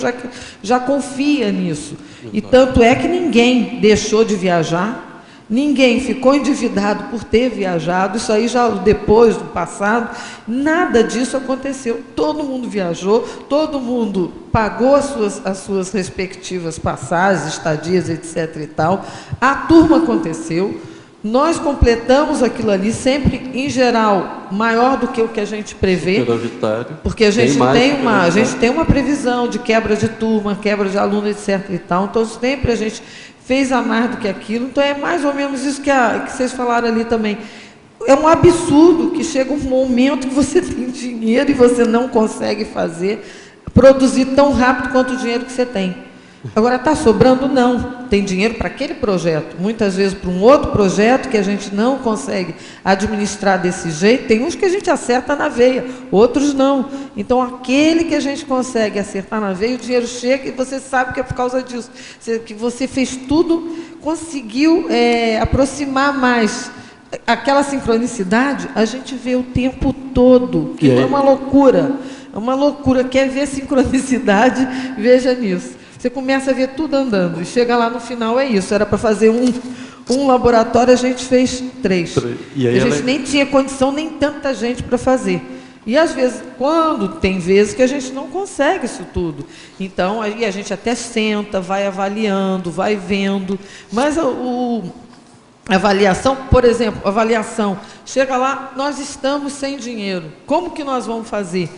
já confia nisso. E tanto é que ninguém deixou de viajar, ninguém ficou endividado por ter viajado, isso aí já depois do passado, nada disso aconteceu. Todo mundo viajou, todo mundo pagou as suas respectivas passagens, estadias, etc. e tal. A turma aconteceu, nós completamos aquilo ali, sempre, em geral, maior do que o que a gente prevê, porque a gente tem uma previsão de quebra de turma, quebra de aluno, etc. e tal. Então, sempre a gente fez a mais do que aquilo. Então, é mais ou menos isso que vocês falaram ali também. É um absurdo que chega um momento que você tem dinheiro e você não consegue produzir tão rápido quanto o dinheiro que você tem. Agora, está sobrando? Não. Tem dinheiro para aquele projeto. Muitas vezes para um outro projeto que a gente não consegue administrar desse jeito. Tem uns que a gente acerta na veia, outros não. Então, aquele que a gente consegue acertar na veia, o dinheiro chega e você sabe que é por causa disso. Que você fez tudo, conseguiu aproximar mais. Aquela sincronicidade, a gente vê o tempo todo, que é uma loucura. É uma loucura. Quer ver sincronicidade? Veja nisso. Você começa a ver tudo andando, e chega lá no final, é isso. Era para fazer um laboratório, a gente fez 3. E a gente nem tinha condição, nem tanta gente para fazer. E às vezes, tem vezes que a gente não consegue isso tudo. Então, aí a gente até senta, vai avaliando, vai vendo. Mas a avaliação, por exemplo, chega lá, nós estamos sem dinheiro. Como que nós vamos fazer?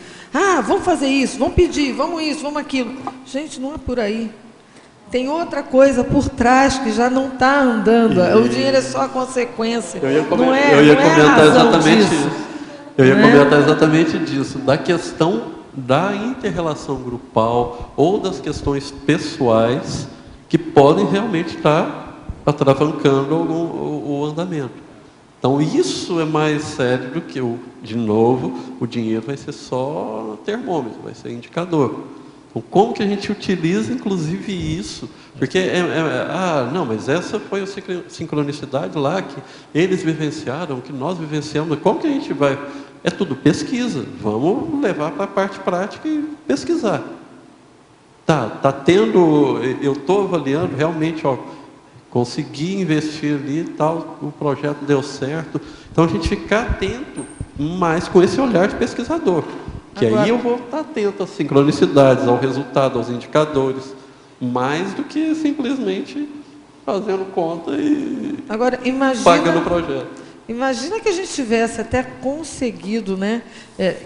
Vamos fazer isso, vamos pedir, vamos isso, vamos aquilo. Gente, não é por aí. Tem outra coisa por trás que já não está andando. O dinheiro é só a consequência. Eu ia comentar exatamente disso, da questão da inter-relação grupal ou das questões pessoais que podem realmente estar atravancando o andamento. Então, isso é mais sério do que, de novo, o dinheiro vai ser só termômetro, vai ser indicador. Então, como que a gente utiliza, inclusive, isso? Porque, não, mas essa foi a sincronicidade lá que eles vivenciaram, que nós vivenciamos. Como que a gente vai... É tudo pesquisa. Vamos levar para a parte prática e pesquisar. Tá tendo... Eu estou avaliando, realmente, consegui investir ali e tal, o projeto deu certo. Então, a gente ficar atento mais com esse olhar de pesquisador. Que agora, aí eu vou estar atento às sincronicidades, ao resultado, aos indicadores, mais do que simplesmente fazendo conta e pagando o projeto. Imagina que a gente tivesse até conseguido, né,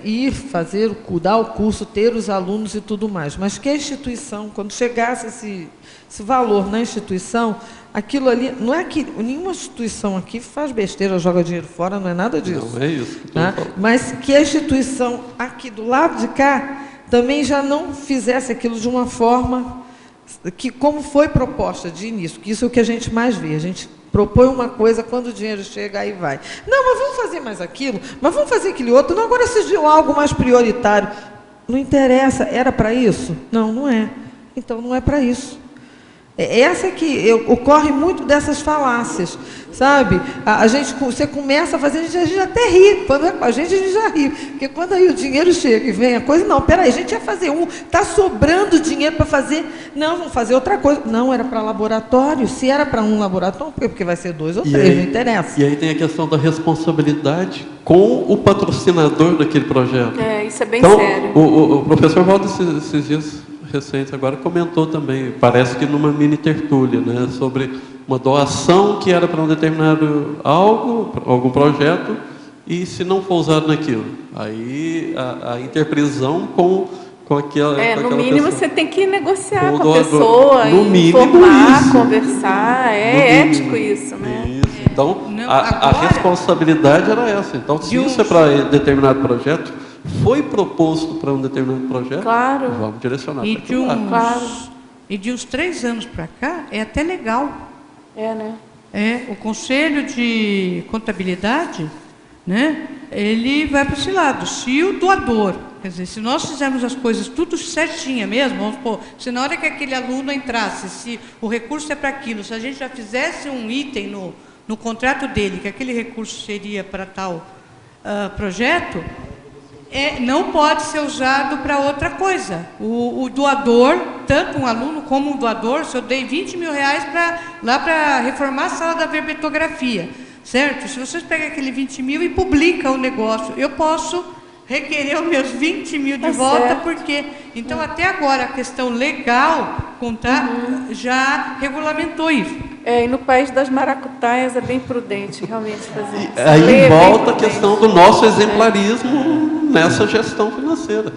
ir fazer, dar o curso, ter os alunos e tudo mais, mas que a instituição, quando chegasse esse valor na instituição, aquilo ali, não é que nenhuma instituição aqui faz besteira, joga dinheiro fora, não é nada disso. Não é isso. Tá? Mas que a instituição aqui do lado de cá também já não fizesse aquilo de uma forma que, como foi proposta de início, que isso é o que a gente mais vê, a gente propõe uma coisa, quando o dinheiro chega, aí vai. Não, mas vamos fazer mais aquilo, mas vamos fazer aquele outro, não, agora seja algo mais prioritário. Não interessa, era para isso? Não, não é. Então, não é para isso. Essa que ocorre muito dessas falácias, sabe? Você começa a fazer, a gente até ri, quando é com a gente já ri, porque quando aí o dinheiro chega e vem a coisa, não, peraí, a gente ia fazer está sobrando dinheiro para fazer, não, vamos fazer outra coisa, não, era para laboratório, se era para um laboratório, porque vai ser 2 ou 3, não interessa. E aí tem a questão da responsabilidade com o patrocinador daquele projeto. Isso é bem sério. O professor Waldo, esses dias recente agora comentou também, parece que numa mini tertúlia, né, sobre uma doação que era para um determinado algum projeto, e se não for usado naquilo, aí a interprisão com aquela no mínimo pessoa. Você tem que negociar com a pessoa, informar, conversar, ético isso, né? Isso. Então, a responsabilidade era essa. Então, se isso é para determinado projeto, foi proposto para um determinado projeto, claro, vamos direcionar para aquilo lá. Claro. E de uns 3 anos para cá, é até legal. Né? O Conselho de Contabilidade, né, ele vai para esse lado. Se o doador, quer dizer, se nós fizermos as coisas tudo certinha mesmo, vamos supor, se na hora que aquele aluno entrasse, se o recurso é para aquilo, se a gente já fizesse um item no contrato dele, que aquele recurso seria para tal projeto, não pode ser usado para outra coisa. O doador, tanto um aluno como um doador, se eu dei 20 mil reais para reformar a sala da verbetografia, certo? Se vocês pegam aquele 20 mil e publicam o negócio, eu posso requerer os meus 20 mil de volta, certo. Porque... Então, até agora, a questão legal já regulamentou isso. E no país das maracutaias é bem prudente realmente fazer isso. Aí volta a questão do nosso exemplarismo nessa gestão financeira.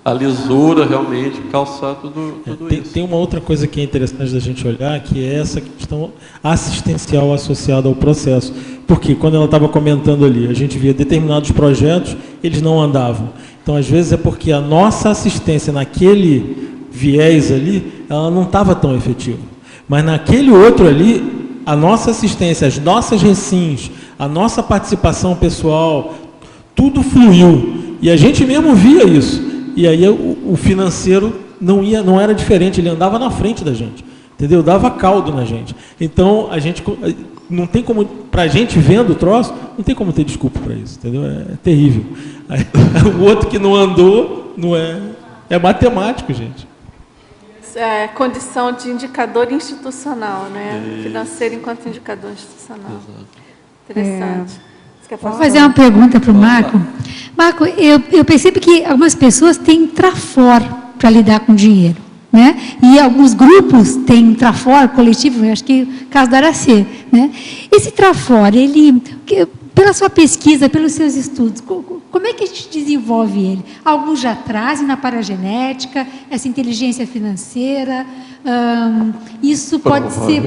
A lisura, realmente, calçar tudo isso. Tem uma outra coisa que é interessante da gente olhar, que é essa questão assistencial associada ao processo. Porque quando ela estava comentando ali, a gente via determinados projetos, eles não andavam. Então, às vezes, é porque a nossa assistência naquele viés ali, ela não estava tão efetiva. Mas naquele outro ali, a nossa assistência, as nossas recins, a nossa participação pessoal, tudo fluiu. E a gente mesmo via isso. E aí o financeiro não era diferente, ele andava na frente da gente. Entendeu? Dava caldo na gente. Então, a gente não tem como, para a gente vendo o troço, não tem como ter desculpa para isso. Entendeu? É terrível. Aí, o outro que não andou, não é matemático, gente. Condição de indicador institucional, né? Financeiro enquanto indicador institucional. Exato. Interessante. Vou fazer uma pergunta para o Marco. Marco, eu percebo que algumas pessoas têm trafor para lidar com dinheiro, né? E alguns grupos têm trafor coletivo, eu acho que o caso da Aracê, né? Esse trafor, ele, pela sua pesquisa, pelos seus estudos, como é que a gente desenvolve ele? Alguns já trazem na paragenética, essa inteligência financeira, isso pode ser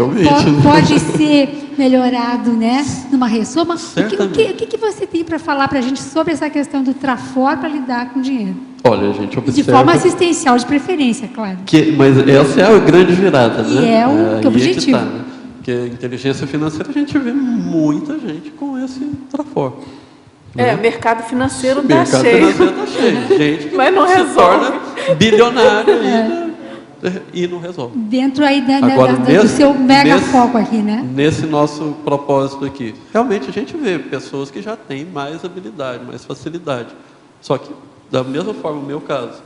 melhorado, né, numa ressoma. O que você tem para falar para a gente sobre essa questão do trafor para lidar com dinheiro? Olha, a gente observa... De forma assistencial, de preferência, claro. Mas essa é a grande virada, né? E é o objetivo. Porque a inteligência financeira, a gente vê muita gente com esse trafor. O mercado financeiro está cheio. Gente que mas não resolve. bilionário ainda e não resolve. Dentro aí Agora, do seu mega foco aqui, né? Nesse nosso propósito aqui, realmente a gente vê pessoas que já têm mais habilidade, mais facilidade. Só que, da mesma forma, no meu caso,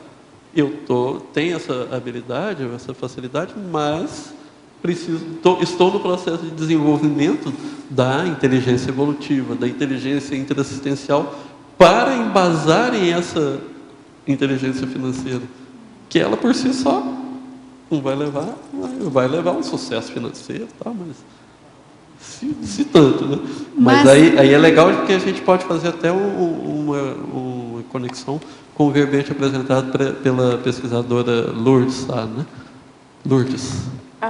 tenho essa habilidade, essa facilidade, mas estou no processo de desenvolvimento da inteligência evolutiva, da inteligência interassistencial, para embasar em essa inteligência financeira, que ela por si só não vai levar um sucesso financeiro, tá? Mas se tanto, né? Mas aí é legal porque a gente pode fazer até uma conexão com o verbete apresentado pela pesquisadora Lourdes Sá, né? Lourdes,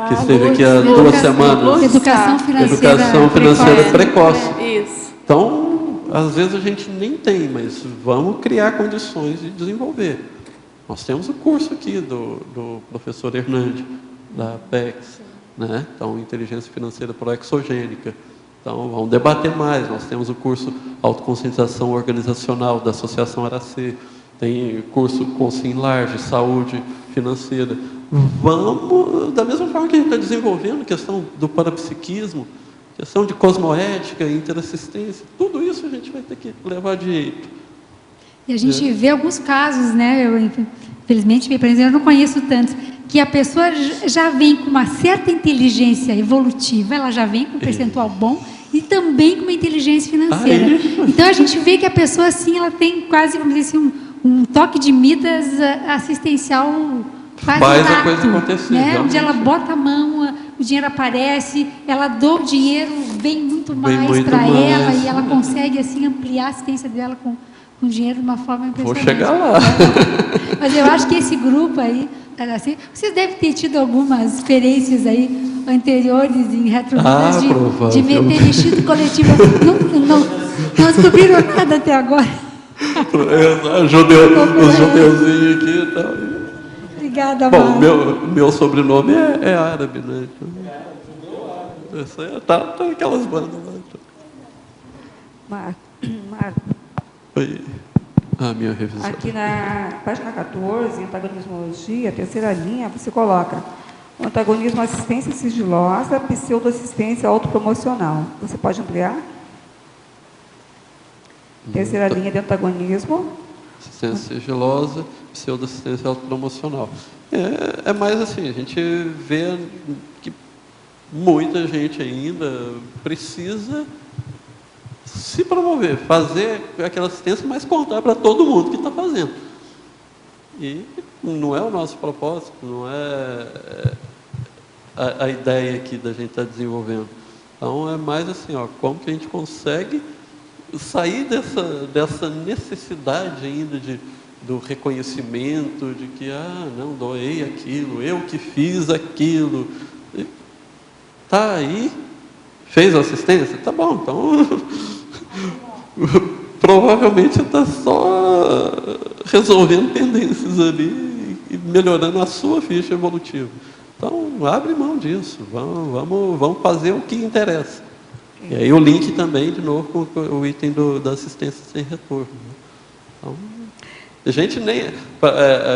que esteve aqui há 2 semanas. Educação financeira precoce. Isso. Então, às vezes a gente nem tem, mas vamos criar condições de desenvolver. Nós temos o curso aqui do professor Hernandes, da Apex, né? Então, Inteligência Financeira Proexogênica. Então, vamos debater mais. Nós temos o curso Autoconscientização Organizacional da Associação Aracê. Tem curso Consim Large, Saúde Financeira. Vamos, da mesma forma que a gente está desenvolvendo a questão do parapsiquismo, questão de cosmoética, interassistência, tudo isso a gente vai ter que levar de jeito. E a gente vê alguns casos, né? Eu, infelizmente, por exemplo, eu não conheço tantos, que a pessoa já vem com uma certa inteligência evolutiva, ela já vem com um percentual bom e também com uma inteligência financeira. Então, a gente vê que a pessoa, assim, ela tem quase, vamos dizer assim, um toque de Midas assistencial quase faz nato, a coisa acontecer, né? Onde ela bota a mão, o dinheiro aparece, ela doa o dinheiro, vem muito mais para ela e ela consegue, assim, ampliar a assistência dela com dinheiro de uma forma impressionante. Vou chegar lá. Mas eu acho que esse grupo aí, assim, vocês devem ter tido algumas experiências aí anteriores em retrovisões de meter vestido coletivo. Não descobriram nada até agora. Os judeuzinhos aqui e tal. Obrigada, Bom, meu sobrenome é árabe, né? Então, isso aí tá aquelas bandas lá. Marco. Oi. A minha revisão. Aqui na página 14, antagonismologia, terceira linha, você coloca o antagonismo assistência sigilosa, pseudoassistência autopromocional. Você pode ampliar? Terceira linha de antagonismo. Assistência sigilosa, pseudoassistência autopromocional. É mais assim, a gente vê que muita gente ainda precisa se promover, fazer aquela assistência, mas contar para todo mundo que está fazendo. E não é o nosso propósito, não é a ideia aqui da gente estar desenvolvendo. Então, é mais assim, como que a gente consegue sair dessa necessidade ainda do reconhecimento, de que, não, doei aquilo, eu que fiz aquilo. Tá aí, fez a assistência? Tá bom, então provavelmente você está só resolvendo pendências ali e melhorando a sua ficha evolutiva. Então, abre mão disso, vamos fazer o que interessa. E aí o link também, de novo, com o item da assistência sem retorno. Então, a gente nem...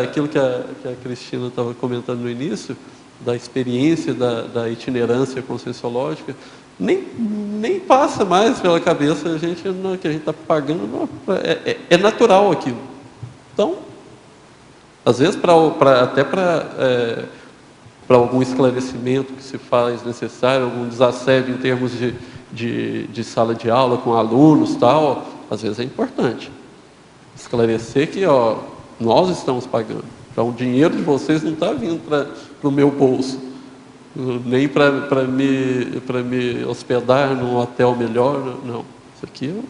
aquilo que a Cristina estava comentando no início, da experiência da itinerância conscienciológica, nem passa mais pela cabeça que a gente está pagando, é natural aquilo. Então, às vezes, até para algum esclarecimento que se faz necessário, algum desassédio em termos de sala de aula com alunos, tal, às vezes é importante esclarecer que nós estamos pagando. Então, o dinheiro de vocês não está vindo para o meu bolso, nem para me hospedar num hotel melhor, não. Isso aqui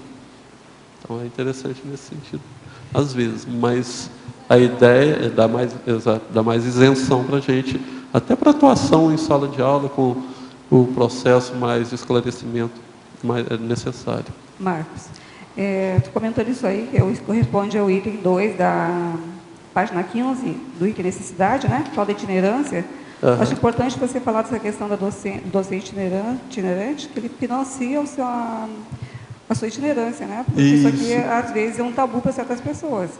então é interessante nesse sentido, às vezes, mas a ideia é dar mais isenção para a gente, até para atuação em sala de aula, com o processo mais de esclarecimento mais necessário. Marcos, tu comentando isso aí, corresponde ao item 2 da página 15, do item necessidade, né? Fala da itinerância. Acho importante você falar dessa questão da docente itinerante, que ele financia a sua itinerância, né? Porque isso aqui, às vezes, é um tabu para certas pessoas.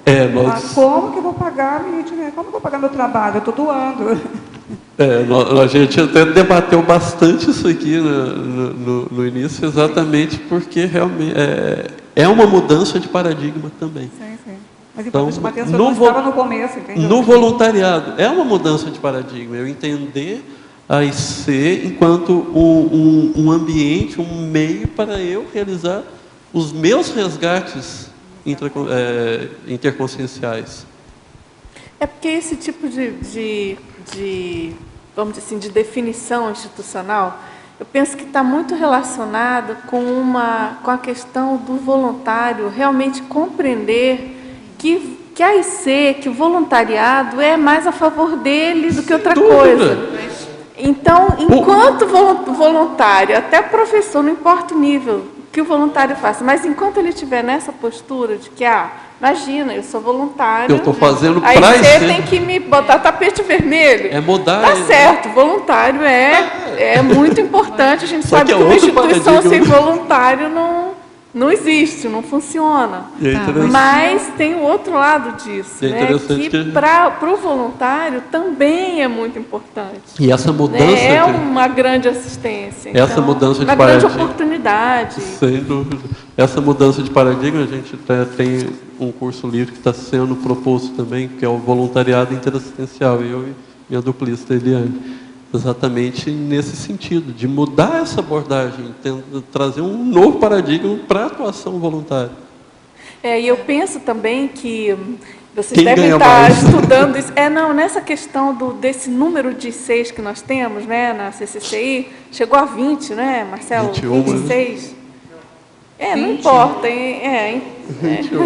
Como que eu vou pagar a minha itinerância? Como que eu vou pagar meu trabalho? Eu estou doando. A gente até debateu bastante isso aqui no início, exatamente porque realmente é uma mudança de paradigma também. Sim. Mas então, chamar atenção, não estava no começo, entendeu? No voluntariado, é uma mudança de paradigma. Eu entender a IC enquanto um ambiente, um meio para eu realizar os meus resgates interconscienciais. É porque esse tipo vamos dizer assim, de definição institucional, eu penso que está muito relacionado com a questão do voluntário realmente compreender que a IC, que o voluntariado é mais a favor dele do que outra coisa. Então, enquanto voluntário, até professor, não importa o nível que o voluntário faça, mas enquanto ele estiver nessa postura de que, imagina, eu sou voluntário, eu estou fazendo aí você tem que me botar tapete vermelho. É mudar. Tá certo, voluntário é muito importante. A gente sabe que uma instituição sem voluntário não existe, não funciona. Mas tem o outro lado disso, que para o voluntário também é muito importante. E essa mudança é uma grande assistência. Essa mudança de uma grande oportunidade. Sem dúvida. Essa mudança de paradigma, a gente tem um curso livre que está sendo proposto também, que é o voluntariado interassistencial, eu e minha duplista Eliane. Exatamente nesse sentido, de mudar essa abordagem, trazer um novo paradigma para a atuação voluntária. E eu penso também que vocês devem estar estudando isso. Nessa questão desse número de 6 que nós temos, né, na CCCI, chegou a 20, né, Marcelo? 26. Não importa. 21.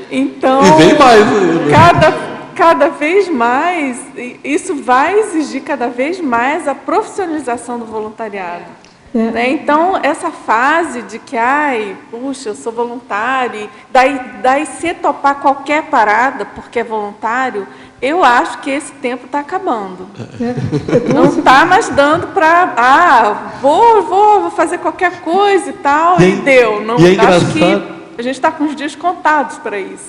Então, e vem mais ainda. Cada vez mais, isso vai exigir cada vez mais a profissionalização do voluntariado. Então, essa fase de que, puxa, eu sou voluntário, daí se topar qualquer parada porque é voluntário, eu acho que esse tempo está acabando. Não está mais dando para, vou fazer qualquer coisa e tal, e deu. Não, acho que a gente está com os dias contados para isso.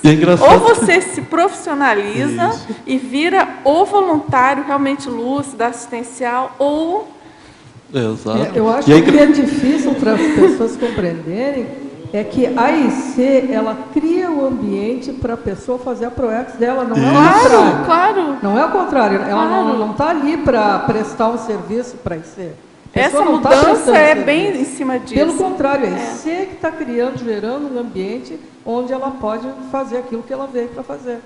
Ou você se profissionaliza e vira o voluntário realmente lúcido, assistencial, ou... Eu acho que o que é difícil para as pessoas compreenderem é que a IC, ela cria o ambiente para a pessoa fazer a ProEx dela, não é o contrário. Claro. Não é o contrário, ela não está ali para prestar um serviço para a IC. Essa mudança é bem em cima disso. Pelo contrário, é você que está criando, gerando um ambiente onde ela pode fazer aquilo que ela veio para fazer.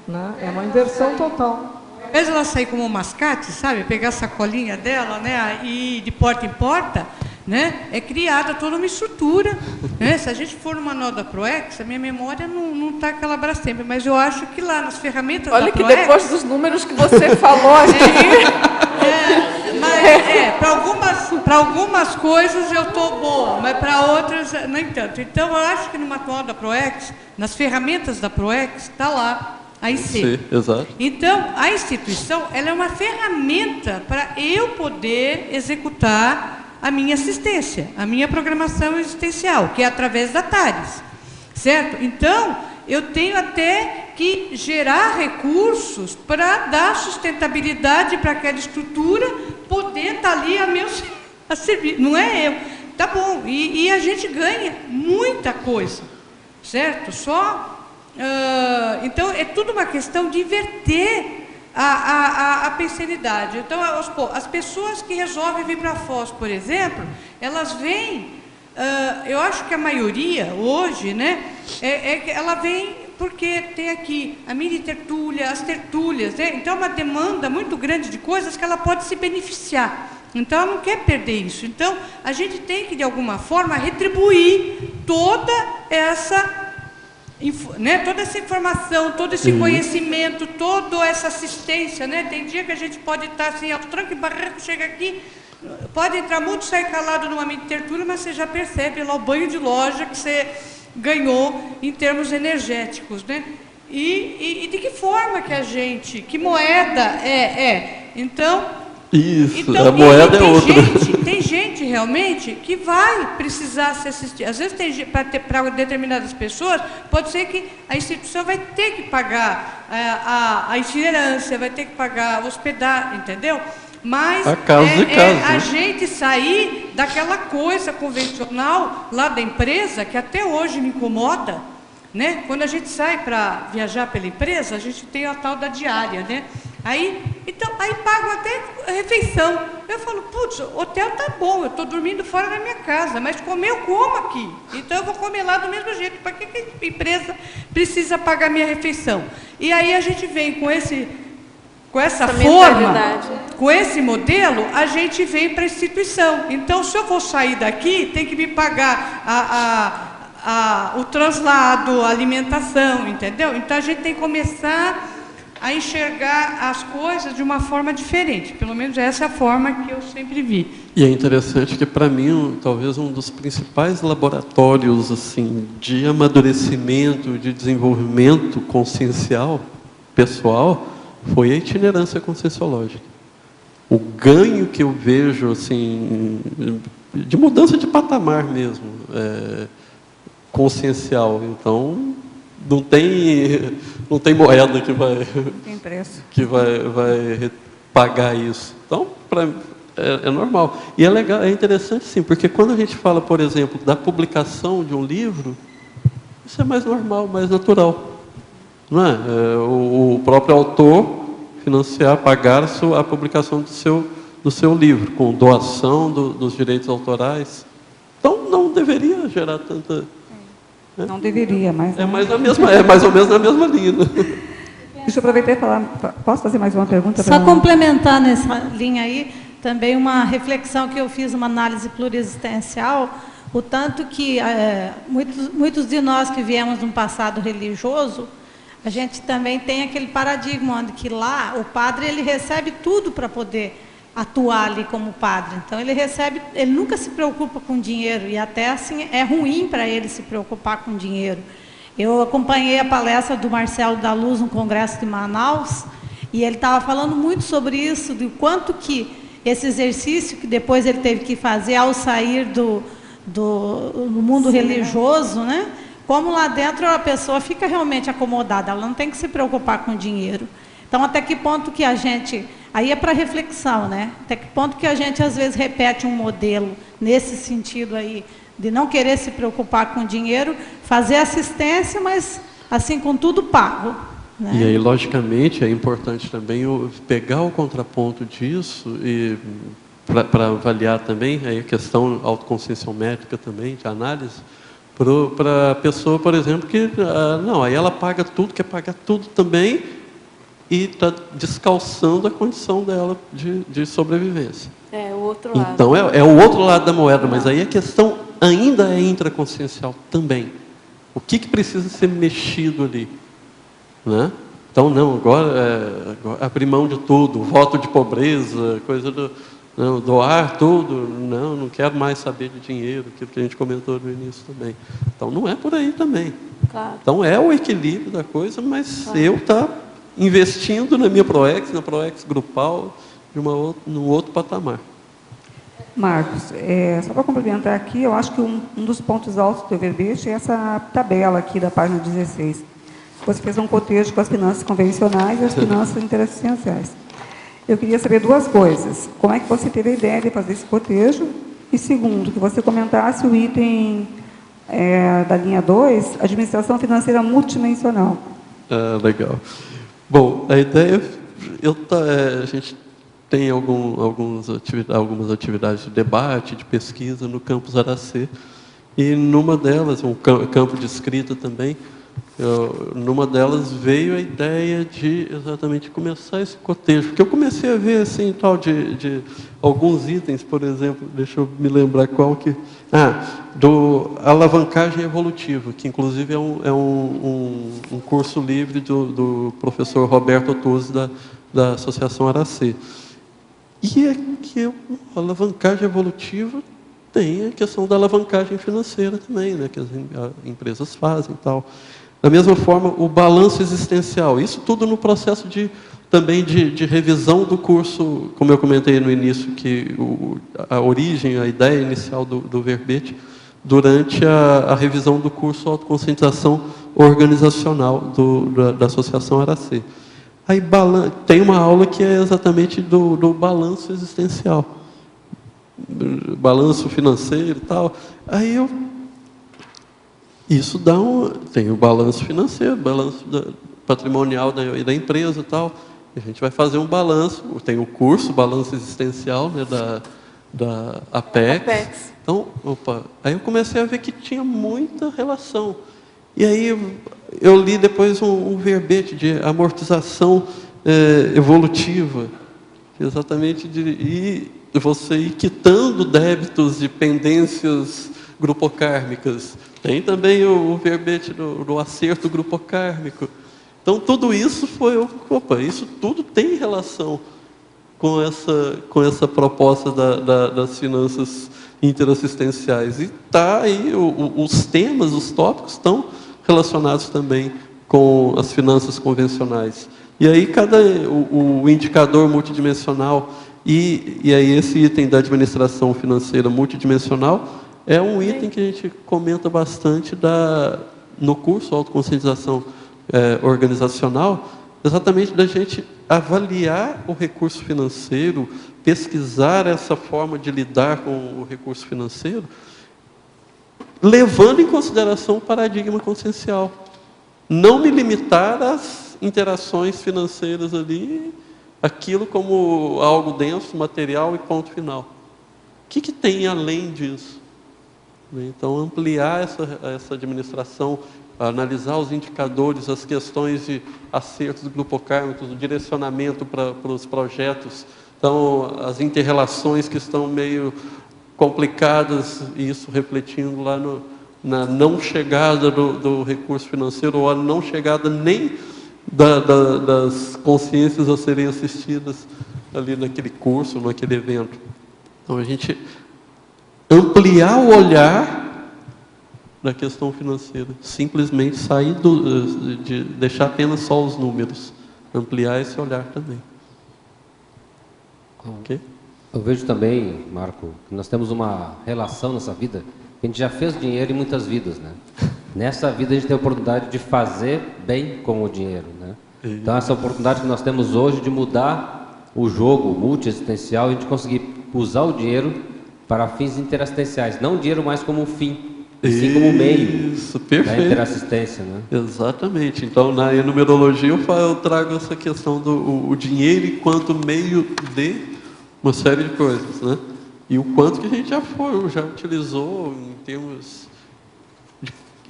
Né? É uma inversão total. Ao invés de ela sair como um mascate, sabe? Pegar a sacolinha dela, né? E ir de porta em porta, né? É criada toda uma estrutura. Né? Se a gente for no manual da ProEx, a minha memória não está aquela Brastemp, mas eu acho que lá nas ferramentas da ProEx... Olha que depois dos números que você falou aqui... Para algumas coisas eu estou boa, mas para outras nem tanto. Então, eu acho que no manual da ProEx, nas ferramentas da ProEx, está lá a IC. Sim, exato. Então, a instituição ela é uma ferramenta para eu poder executar a minha assistência, a minha programação existencial, que é através da TARES. Certo? Então, eu tenho até que gerar recursos para dar sustentabilidade para aquela estrutura, poder estar ali a servir. Não é eu. Tá bom. E a gente ganha muita coisa. Certo? Então, é tudo uma questão de inverter a pensanidade. Então, as pessoas que resolvem vir para a Foz, por exemplo, elas vêm... eu acho que a maioria hoje, né, ela vem porque tem aqui a mini tertúlia, as tertúlias, né? Então é uma demanda muito grande de coisas que ela pode se beneficiar. Então ela não quer perder isso. Então a gente tem que de alguma forma retribuir toda essa informação, todo esse conhecimento, toda essa assistência, né? Tem dia que a gente pode estar assim, ao tranco e barranco, chega aqui. Pode entrar muito, sair calado numa mini tertúlia, mas você já percebe lá o banho de loja que você ganhou em termos energéticos, né? E de que forma que moeda é? Então, isso, a moeda é outra. Tem gente realmente que vai precisar se assistir. Às vezes, para determinadas pessoas, pode ser que a instituição vai ter que pagar a itinerância, vai ter que pagar a hospedagem, entendeu? Mas a gente sair daquela coisa convencional lá da empresa, que até hoje me incomoda, né? Quando a gente sai para viajar pela empresa, a gente tem a tal da diária, né? Aí pago até a refeição. Eu falo, putz, o hotel tá bom, eu estou dormindo fora da minha casa, mas comer eu como aqui. Então eu vou comer lá do mesmo jeito. Para que a empresa precisa pagar minha refeição? E aí a gente vem com essa forma, com esse modelo, a gente vem para a instituição. Então, se eu vou sair daqui, tem que me pagar o translado, a alimentação, entendeu? Então, a gente tem que começar a enxergar as coisas de uma forma diferente. Pelo menos essa é a forma que eu sempre vi. E é interessante que, para mim, talvez um dos principais laboratórios assim, de amadurecimento, de desenvolvimento consciencial, pessoal, foi a itinerância conscienciológica. O ganho que eu vejo assim, de mudança de patamar mesmo, consciencial. Então, não tem moeda que vai pagar isso. Então, é normal. E é legal, é interessante sim, porque quando a gente fala, por exemplo, da publicação de um livro, isso é mais normal, mais natural. Não é? O próprio autor financiar, pagar a publicação do seu livro, com doação dos direitos autorais. Então, não deveria gerar tanta... Não deveria, mas... É mais ou menos na mesma linha. Né? Deixa eu aproveitar e falar... Posso fazer mais uma pergunta? Só complementar nessa linha aí, também uma reflexão que eu fiz, uma análise pluriexistencial, o tanto que muitos de nós que viemos de um passado religioso, a gente também tem aquele paradigma onde que lá o padre ele recebe tudo para poder atuar ali como padre. Então ele nunca se preocupa com dinheiro e até assim é ruim para ele se preocupar com dinheiro. Eu acompanhei a palestra do Marcelo da Luz no Congresso de Manaus e ele estava falando muito sobre isso, de quanto que esse exercício que depois ele teve que fazer ao sair do mundo religioso, né? Como lá dentro a pessoa fica realmente acomodada, ela não tem que se preocupar com dinheiro. Então, até que ponto que a gente... Aí é para reflexão, né? Até que ponto que a gente, às vezes, repete um modelo nesse sentido aí, de não querer se preocupar com dinheiro, fazer assistência, mas, assim, com tudo pago. Né? E aí, logicamente, é importante também pegar o contraponto disso e... para avaliar também aí a questão autoconsciência métrica também, de análise, para a pessoa, por exemplo, que não, aí ela paga tudo, quer pagar tudo também e está descalçando a condição dela de sobrevivência. É o outro lado. Então, é o outro lado da moeda, mas aí a questão ainda é intraconsciencial também. O que precisa ser mexido ali? Né? Então, não, agora abrir mão de tudo, voto de pobreza, coisa do... Não, doar tudo, não quero mais saber de dinheiro, aquilo que a gente comentou no início também. Então, não é por aí também. Claro. Então, é o equilíbrio da coisa, mas eu estou investindo na minha ProEx, na ProEx grupal, num outro patamar. Marcos, só para complementar aqui, eu acho que um dos pontos altos do verbete é essa tabela aqui da página 16. Você fez um cotejo com as finanças convencionais e as finanças interassistenciais. Eu queria saber duas coisas. Como é que você teve a ideia de fazer esse cotejo? E segundo, que você comentasse o item da linha 2, administração financeira multidimensional. Legal. Bom, a ideia... a gente tem algumas atividades de debate, de pesquisa no campus Aracê. E numa delas, um campo de escrita também, numa delas veio a ideia de exatamente começar esse cotejo, porque eu comecei a ver assim tal de alguns itens, por exemplo, deixa eu me lembrar qual que do alavancagem evolutiva, que inclusive é um curso livre do professor Roberto Otuzzi da Associação Aracê. E é que a alavancagem evolutiva tem a questão da alavancagem financeira também, né, que as empresas fazem e tal. Da mesma forma, o balanço existencial, isso tudo no processo de também de revisão do curso, como eu comentei no início, que a origem, a ideia inicial do verbete, durante a revisão do curso Autoconscientização Organizacional da Associação Aracê. Aí tem uma aula que é exatamente do balanço existencial, balanço financeiro e tal. Aí isso tem o balanço financeiro, balanço patrimonial da empresa e tal. A gente vai fazer um balanço, tem o curso, balanço existencial, né, da Apex. Então, aí eu comecei a ver que tinha muita relação. E aí eu li depois um verbete de amortização evolutiva, exatamente e você ir quitando débitos de pendências grupocármicas. Tem também o verbete do acerto grupocármico. Então, tudo isso isso tudo tem relação com essa proposta das finanças interassistenciais. E tá aí, os temas, os tópicos estão relacionados também com as finanças convencionais. E aí, o indicador multidimensional e aí esse item da administração financeira multidimensional é um item que a gente comenta bastante no curso Autoconscientização Organizacional, exatamente da gente avaliar o recurso financeiro, pesquisar essa forma de lidar com o recurso financeiro, levando em consideração o paradigma consciencial. Não me limitar às interações financeiras ali, aquilo como algo denso, material e ponto final. O que tem além disso? Então, ampliar essa administração, analisar os indicadores, as questões de acertos grupocármicos, o direcionamento para os projetos, então, as inter-relações que estão meio complicadas, e isso refletindo lá na não chegada do recurso financeiro, ou a não chegada nem das consciências a serem assistidas ali naquele curso, naquele evento. Então, a gente ampliar o olhar da questão financeira, simplesmente sair de deixar apenas só os números, ampliar esse olhar também. Okay? Eu vejo também, Marco, que nós temos uma relação nessa vida, que a gente já fez dinheiro em muitas vidas, né? Nessa vida a gente tem a oportunidade de fazer bem com o dinheiro, né? Então essa oportunidade que nós temos hoje de mudar o jogo multiexistencial, a gente conseguir usar o dinheiro para fins interassistenciais, não o dinheiro mais como um fim, sim como um meio da interassistência, né? Exatamente. Então, na numerologia eu trago essa questão do dinheiro enquanto meio de uma série de coisas, né? E o quanto que a gente já utilizou em termos,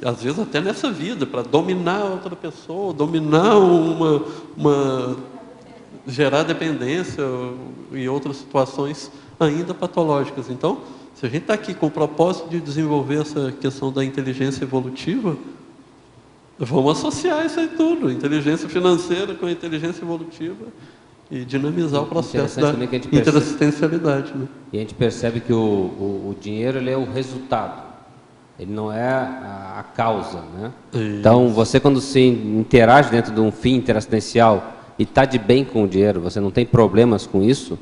às vezes até nessa vida, para dominar outra pessoa, dominar gerar dependência e outras situações ainda patológicas. Então, se a gente está aqui com o propósito de desenvolver essa questão da inteligência evolutiva, vamos associar isso aí tudo, inteligência financeira com a inteligência evolutiva, e dinamizar o processo da interassistencialidade. Né? E a gente percebe que o dinheiro ele é o resultado, ele não é a causa. Né? Então, você quando se interage dentro de um fim interassistencial e está de bem com o dinheiro, você não tem problemas com isso,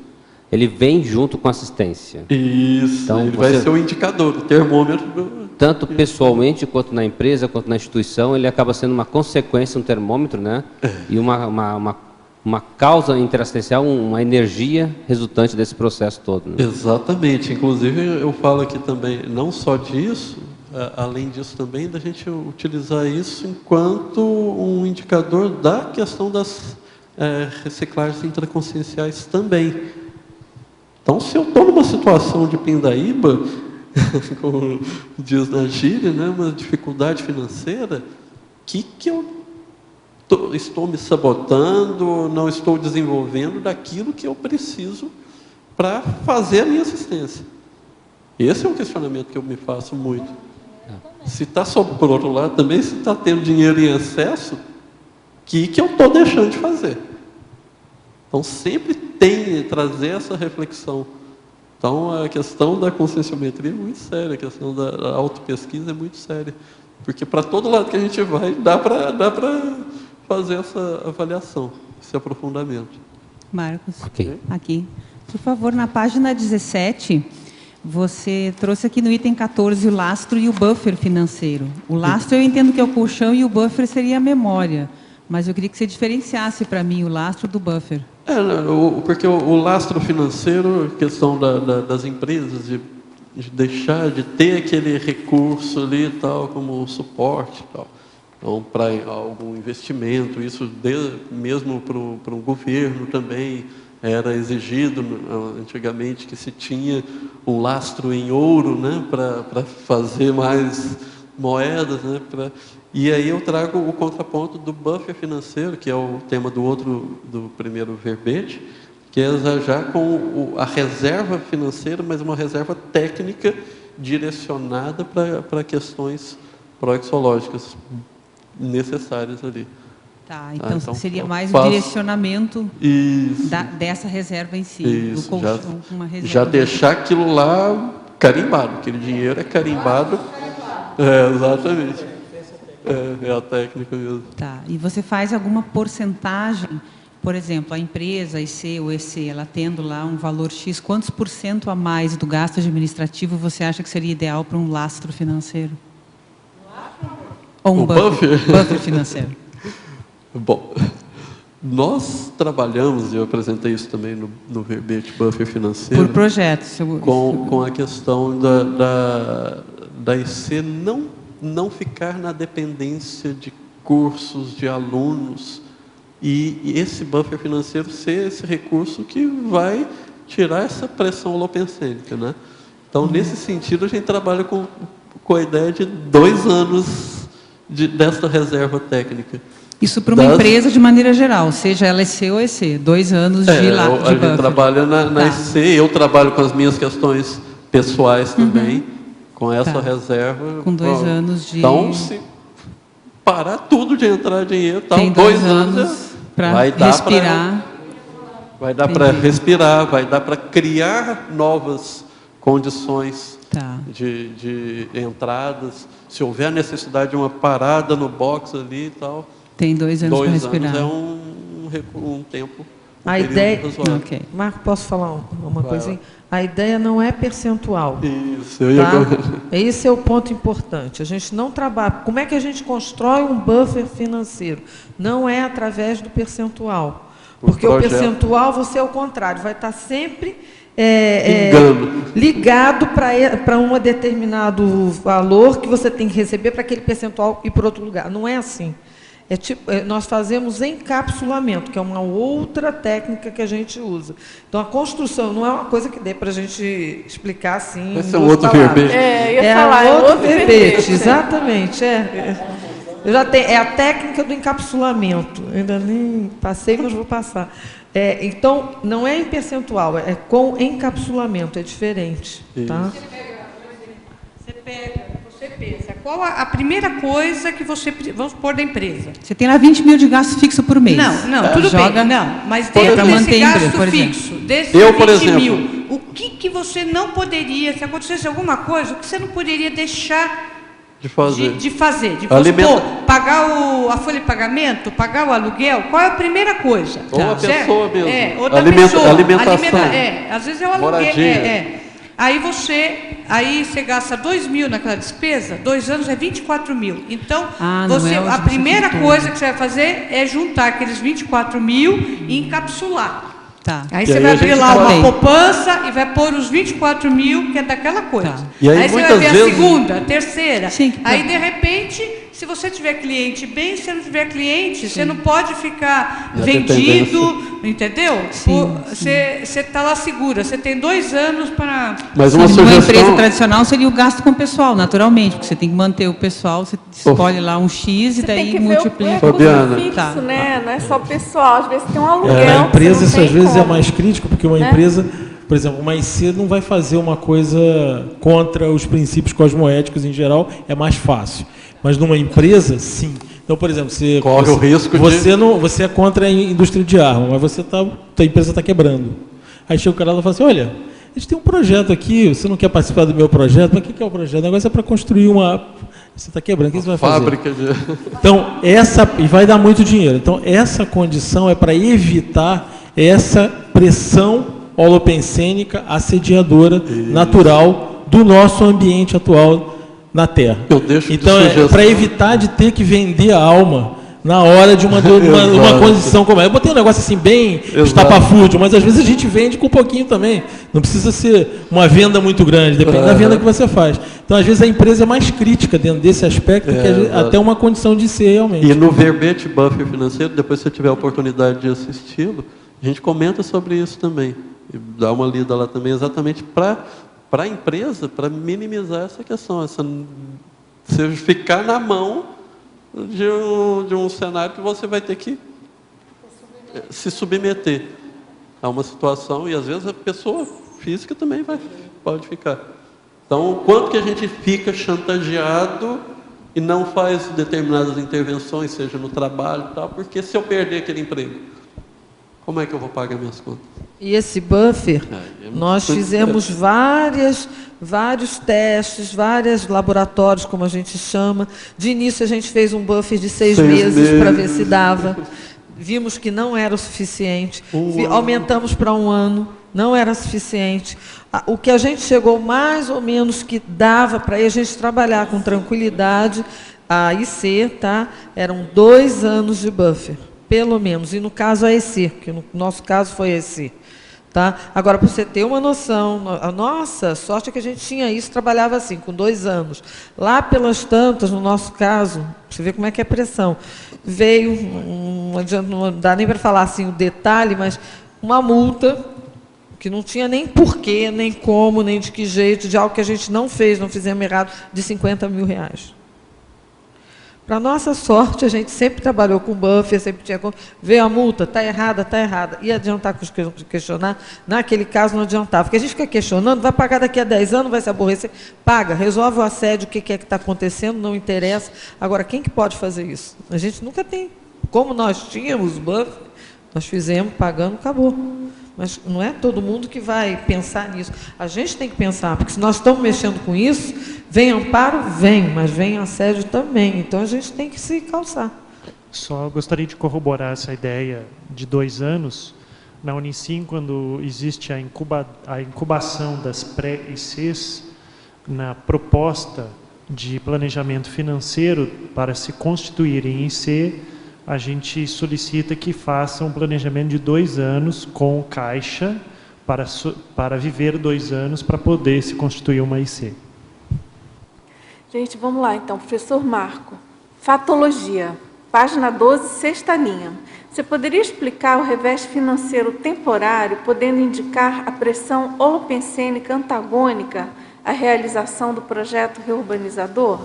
ele vem junto com a assistência. Isso, então, ele vai ser o indicador, o termômetro. Tanto pessoalmente, quanto na empresa, quanto na instituição, ele acaba sendo uma consequência, um termômetro, né? E uma causa interassistencial, uma energia resultante desse processo todo. Né? Exatamente. Inclusive, eu falo aqui também, não só disso, além disso também, da gente utilizar isso enquanto um indicador da questão das reciclagens intraconscienciais também. Então, se eu estou numa situação de pindaíba, como diz na gíria, né, uma dificuldade financeira, que eu estou me sabotando, não estou desenvolvendo daquilo que eu preciso para fazer a minha assistência? Esse é um questionamento que eu me faço muito. Se está, por outro lado, também se está tendo dinheiro em excesso, que eu estou deixando de fazer? Então, sempre tem trazer essa reflexão. Então, a questão da conscienciometria é muito séria, a questão da autopesquisa é muito séria. Porque para todo lado que a gente vai, dá para fazer essa avaliação. esse aprofundamento. Marcos, okay. Aqui. Por favor, na página 17, você trouxe aqui no item 14 o lastro e o buffer financeiro. O lastro eu entendo que é o colchão e o buffer seria a memória. Mas eu queria que você diferenciasse para mim o lastro do buffer. Porque o lastro financeiro, questão das empresas, de deixar de ter aquele recurso ali, tal, como suporte, tal. Então, para algum investimento, isso mesmo para um governo também era exigido antigamente que se tinha um lastro em ouro, né, para fazer mais moedas, né, e aí eu trago o contraponto do buffer financeiro, que é o tema do primeiro verbete, que é já com a reserva financeira, mas uma reserva técnica direcionada para questões proexológicas necessárias ali. Tá, então seria mais o direcionamento dessa reserva em si. Isso, do colchão, uma reserva. Já deixar aquilo lá carimbado, aquele dinheiro é carimbado. Exatamente. É a técnica mesmo. Tá, e você faz alguma porcentagem, por exemplo, a empresa, a IC ou EC, ela tendo lá um valor X, quantos % a mais do gasto administrativo você acha que seria ideal para um lastro financeiro? Ou um buffer financeiro? Bom, nós trabalhamos, e eu apresentei isso também no verbete buffer financeiro, por projetos, com a questão da IC não ficar na dependência de cursos, de alunos, e esse buffer financeiro ser esse recurso que vai tirar essa pressão holopensênica, né? Então, nesse sentido, a gente trabalha com a ideia de 2 anos dessa reserva técnica. Isso para uma empresa de maneira geral, seja ela EC ou EC, 2 anos de buffer. A gente trabalha na EC, eu trabalho com as minhas questões pessoais também, com essa reserva. Com 2 anos de... Então, se parar tudo de entrar dinheiro, tem 2 anos para respirar. Vai dar para respirar, vai dar para criar novas condições de entradas. Se houver necessidade de uma parada no box ali e tal. Tem 2 anos para respirar. 2 anos é um tempo. A ideia. Marco, posso falar uma coisinha? A ideia não é percentual. Isso, Esse é o ponto importante. A gente não trabalha. Como é que a gente constrói um buffer financeiro? Não é através do percentual. Porque o percentual, você é o contrário, vai estar sempre ligado para um determinado valor que você tem que receber para aquele percentual ir para outro lugar. Não é assim. Nós fazemos encapsulamento, que é uma outra técnica que a gente usa. Então, a construção não é uma coisa que dê para a gente explicar assim. Esse é um outro verbete. Outro verbete, exatamente. Eu já tenho, é a técnica do encapsulamento. Eu ainda nem passei, mas vou passar. Então, não é em percentual, é com encapsulamento, é diferente. Tá? Você pensa, qual a primeira coisa que você... Vamos supor da empresa. Você tem lá 20 mil de gasto fixo por mês. Não, tudo bem. Não, mas dentro desse gasto fixo, desses 20 mil, o que você não poderia, se acontecesse alguma coisa, o que você não poderia deixar de fazer? Vamos supor, pagar a folha de pagamento, pagar o aluguel, qual é a primeira coisa? Ou a pessoa mesmo. Ou da pessoa. Alimentação. Às vezes é o aluguel. Aí você gasta 2 mil naquela despesa, 2 anos é 24 mil. Então, a primeira coisa que você vai fazer é juntar aqueles 24 mil e encapsular. Tá. Aí você vai abrir lá uma poupança e vai pôr os 24 mil, que é daquela coisa. Tá. E aí você vai ver a segunda, a terceira. Aí, de repente, se você tiver cliente bem, se não tiver cliente, você não pode ficar vendido, entendeu? Você está lá segura, você tem 2 anos para... Mas uma sugestão... Uma empresa tradicional seria o gasto com o pessoal, naturalmente, porque você tem que manter o pessoal, você escolhe lá um X e daí multiplica. Fabiana. Fixo, né? Não é só o pessoal, às vezes tem um aluguel. A empresa, isso às vezes é mais crítico, porque uma empresa, por exemplo, uma IC não vai fazer uma coisa contra os princípios cosmoéticos em geral, é mais fácil. Mas numa empresa, sim. Então, por exemplo, corre o risco você é contra a indústria de arma, mas a empresa está quebrando. Aí chega o cara lá e fala assim, olha, a gente tem um projeto aqui, você não quer participar do meu projeto? Mas o que é o projeto? O negócio é para construir Você está quebrando, o que você vai fábrica fazer? Então, e vai dar muito dinheiro. Então, essa condição é para evitar essa pressão holopensênica assediadora natural do nosso ambiente atual na Terra. Então, é para evitar de ter que vender a alma na hora de uma condição como essa. Eu botei um negócio assim bem estapafúrdio, mas às vezes a gente vende com um pouquinho também. Não precisa ser uma venda muito grande, depende da venda que você faz. Então, às vezes, a empresa é mais crítica dentro desse aspecto que até uma condição de ser realmente. E no verbete buffer financeiro, depois se você tiver a oportunidade de assisti-lo, a gente comenta sobre isso também. E dá uma lida lá também, exatamente para a empresa, para minimizar essa questão, você ficar na mão de um cenário que você vai ter que se submeter a uma situação, e às vezes a pessoa física também pode ficar. Então, quanto que a gente fica chantageado e não faz determinadas intervenções, seja no trabalho e tal, porque se eu perder aquele emprego, como é que eu vou pagar minhas contas? E esse buffer, nós fizemos vários testes, vários laboratórios, como a gente chama. De início, a gente fez um buffer de 6 meses para ver se dava. Vimos que não era o suficiente. Aumentamos para 1 ano, não era suficiente. O que a gente chegou mais ou menos que dava para a gente trabalhar com tranquilidade, a IC, tá? Eram 2 anos de buffer, pelo menos. E no caso a EC, que no nosso caso foi a EC. Tá? Agora, para você ter uma noção, a nossa sorte é que a gente tinha isso, trabalhava assim, com 2 anos. Lá pelas tantas, no nosso caso, você vê como é que é a pressão. Veio, não dá nem para falar assim o detalhe, mas uma multa que não tinha nem porquê, nem como, nem de que jeito, de algo que a gente não fez, não fizemos errado, de R$50 mil. Para nossa sorte, a gente sempre trabalhou com buffer, sempre tinha... Veio a multa, está errada, está errada. Ia adiantar questionar? Naquele caso, não adiantava. Porque a gente fica questionando, vai pagar daqui a 10 anos, vai se aborrecer. Paga, resolve o assédio, o que é que está acontecendo, não interessa. Agora, quem que pode fazer isso? A gente nunca tem. Como nós tínhamos buffer, nós fizemos, pagando, acabou. Mas não é todo mundo que vai pensar nisso. A gente tem que pensar, porque se nós estamos mexendo com isso, vem amparo, vem, mas vem assédio também. Então, a gente tem que se calçar. Só gostaria de corroborar essa ideia de 2 anos. Na Unicim, quando existe a incubação das pré-ICs, na proposta de planejamento financeiro para se constituir em IC, a gente solicita que faça um planejamento de 2 anos com caixa para viver 2 anos para poder se constituir uma IC. Gente, vamos lá então. Professor Marco, fatologia, página 12, 6ª linha. Você poderia explicar o revés financeiro temporário, podendo indicar a pressão holopensênica antagônica à realização do projeto reurbanizador?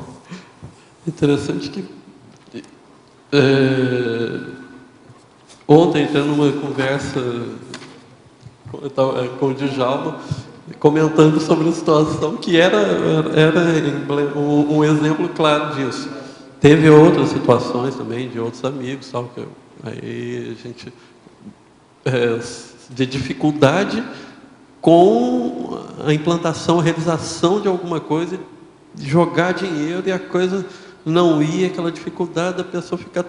Interessante que ontem, tendo uma conversa com o Djalma, comentando sobre a situação, que era um exemplo claro disso. Teve outras situações também, de outros amigos, tal, que aí a gente... de dificuldade com a implantação, a realização de alguma coisa, jogar dinheiro e a coisa... não ia, aquela dificuldade da pessoa ficar,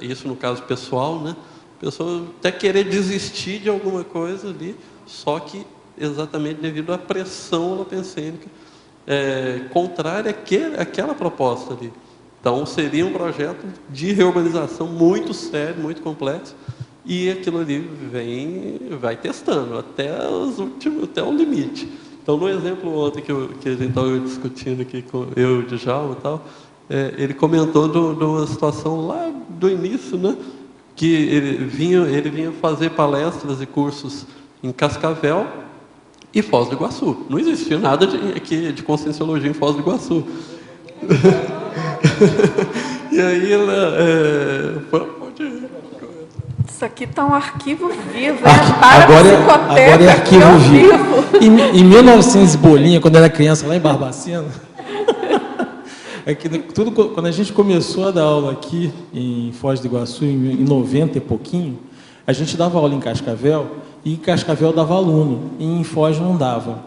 isso no caso pessoal, né? A pessoa até querer desistir de alguma coisa ali, só que exatamente devido à pressão holopensênica contrária àquela proposta ali. Então, seria um projeto de reurbanização muito sério, muito complexo, e aquilo ali vai testando até o limite. Então, no exemplo ontem que a gente estava discutindo aqui com eu e o Djalma e tal, ele comentou de uma situação lá do início, né, que ele vinha fazer palestras e cursos em Cascavel e Foz do Iguaçu. Não existia nada de conscienciologia em Foz do Iguaçu. E aí Isso aqui está um arquivo vivo, agora é arquivo vivo. Em 1900 bolinha, quando eu era criança, lá em Barbacena, quando a gente começou a dar aula aqui em Foz do Iguaçu, em 90 e pouquinho, a gente dava aula em Cascavel, e em Cascavel dava aluno, e em Foz não dava.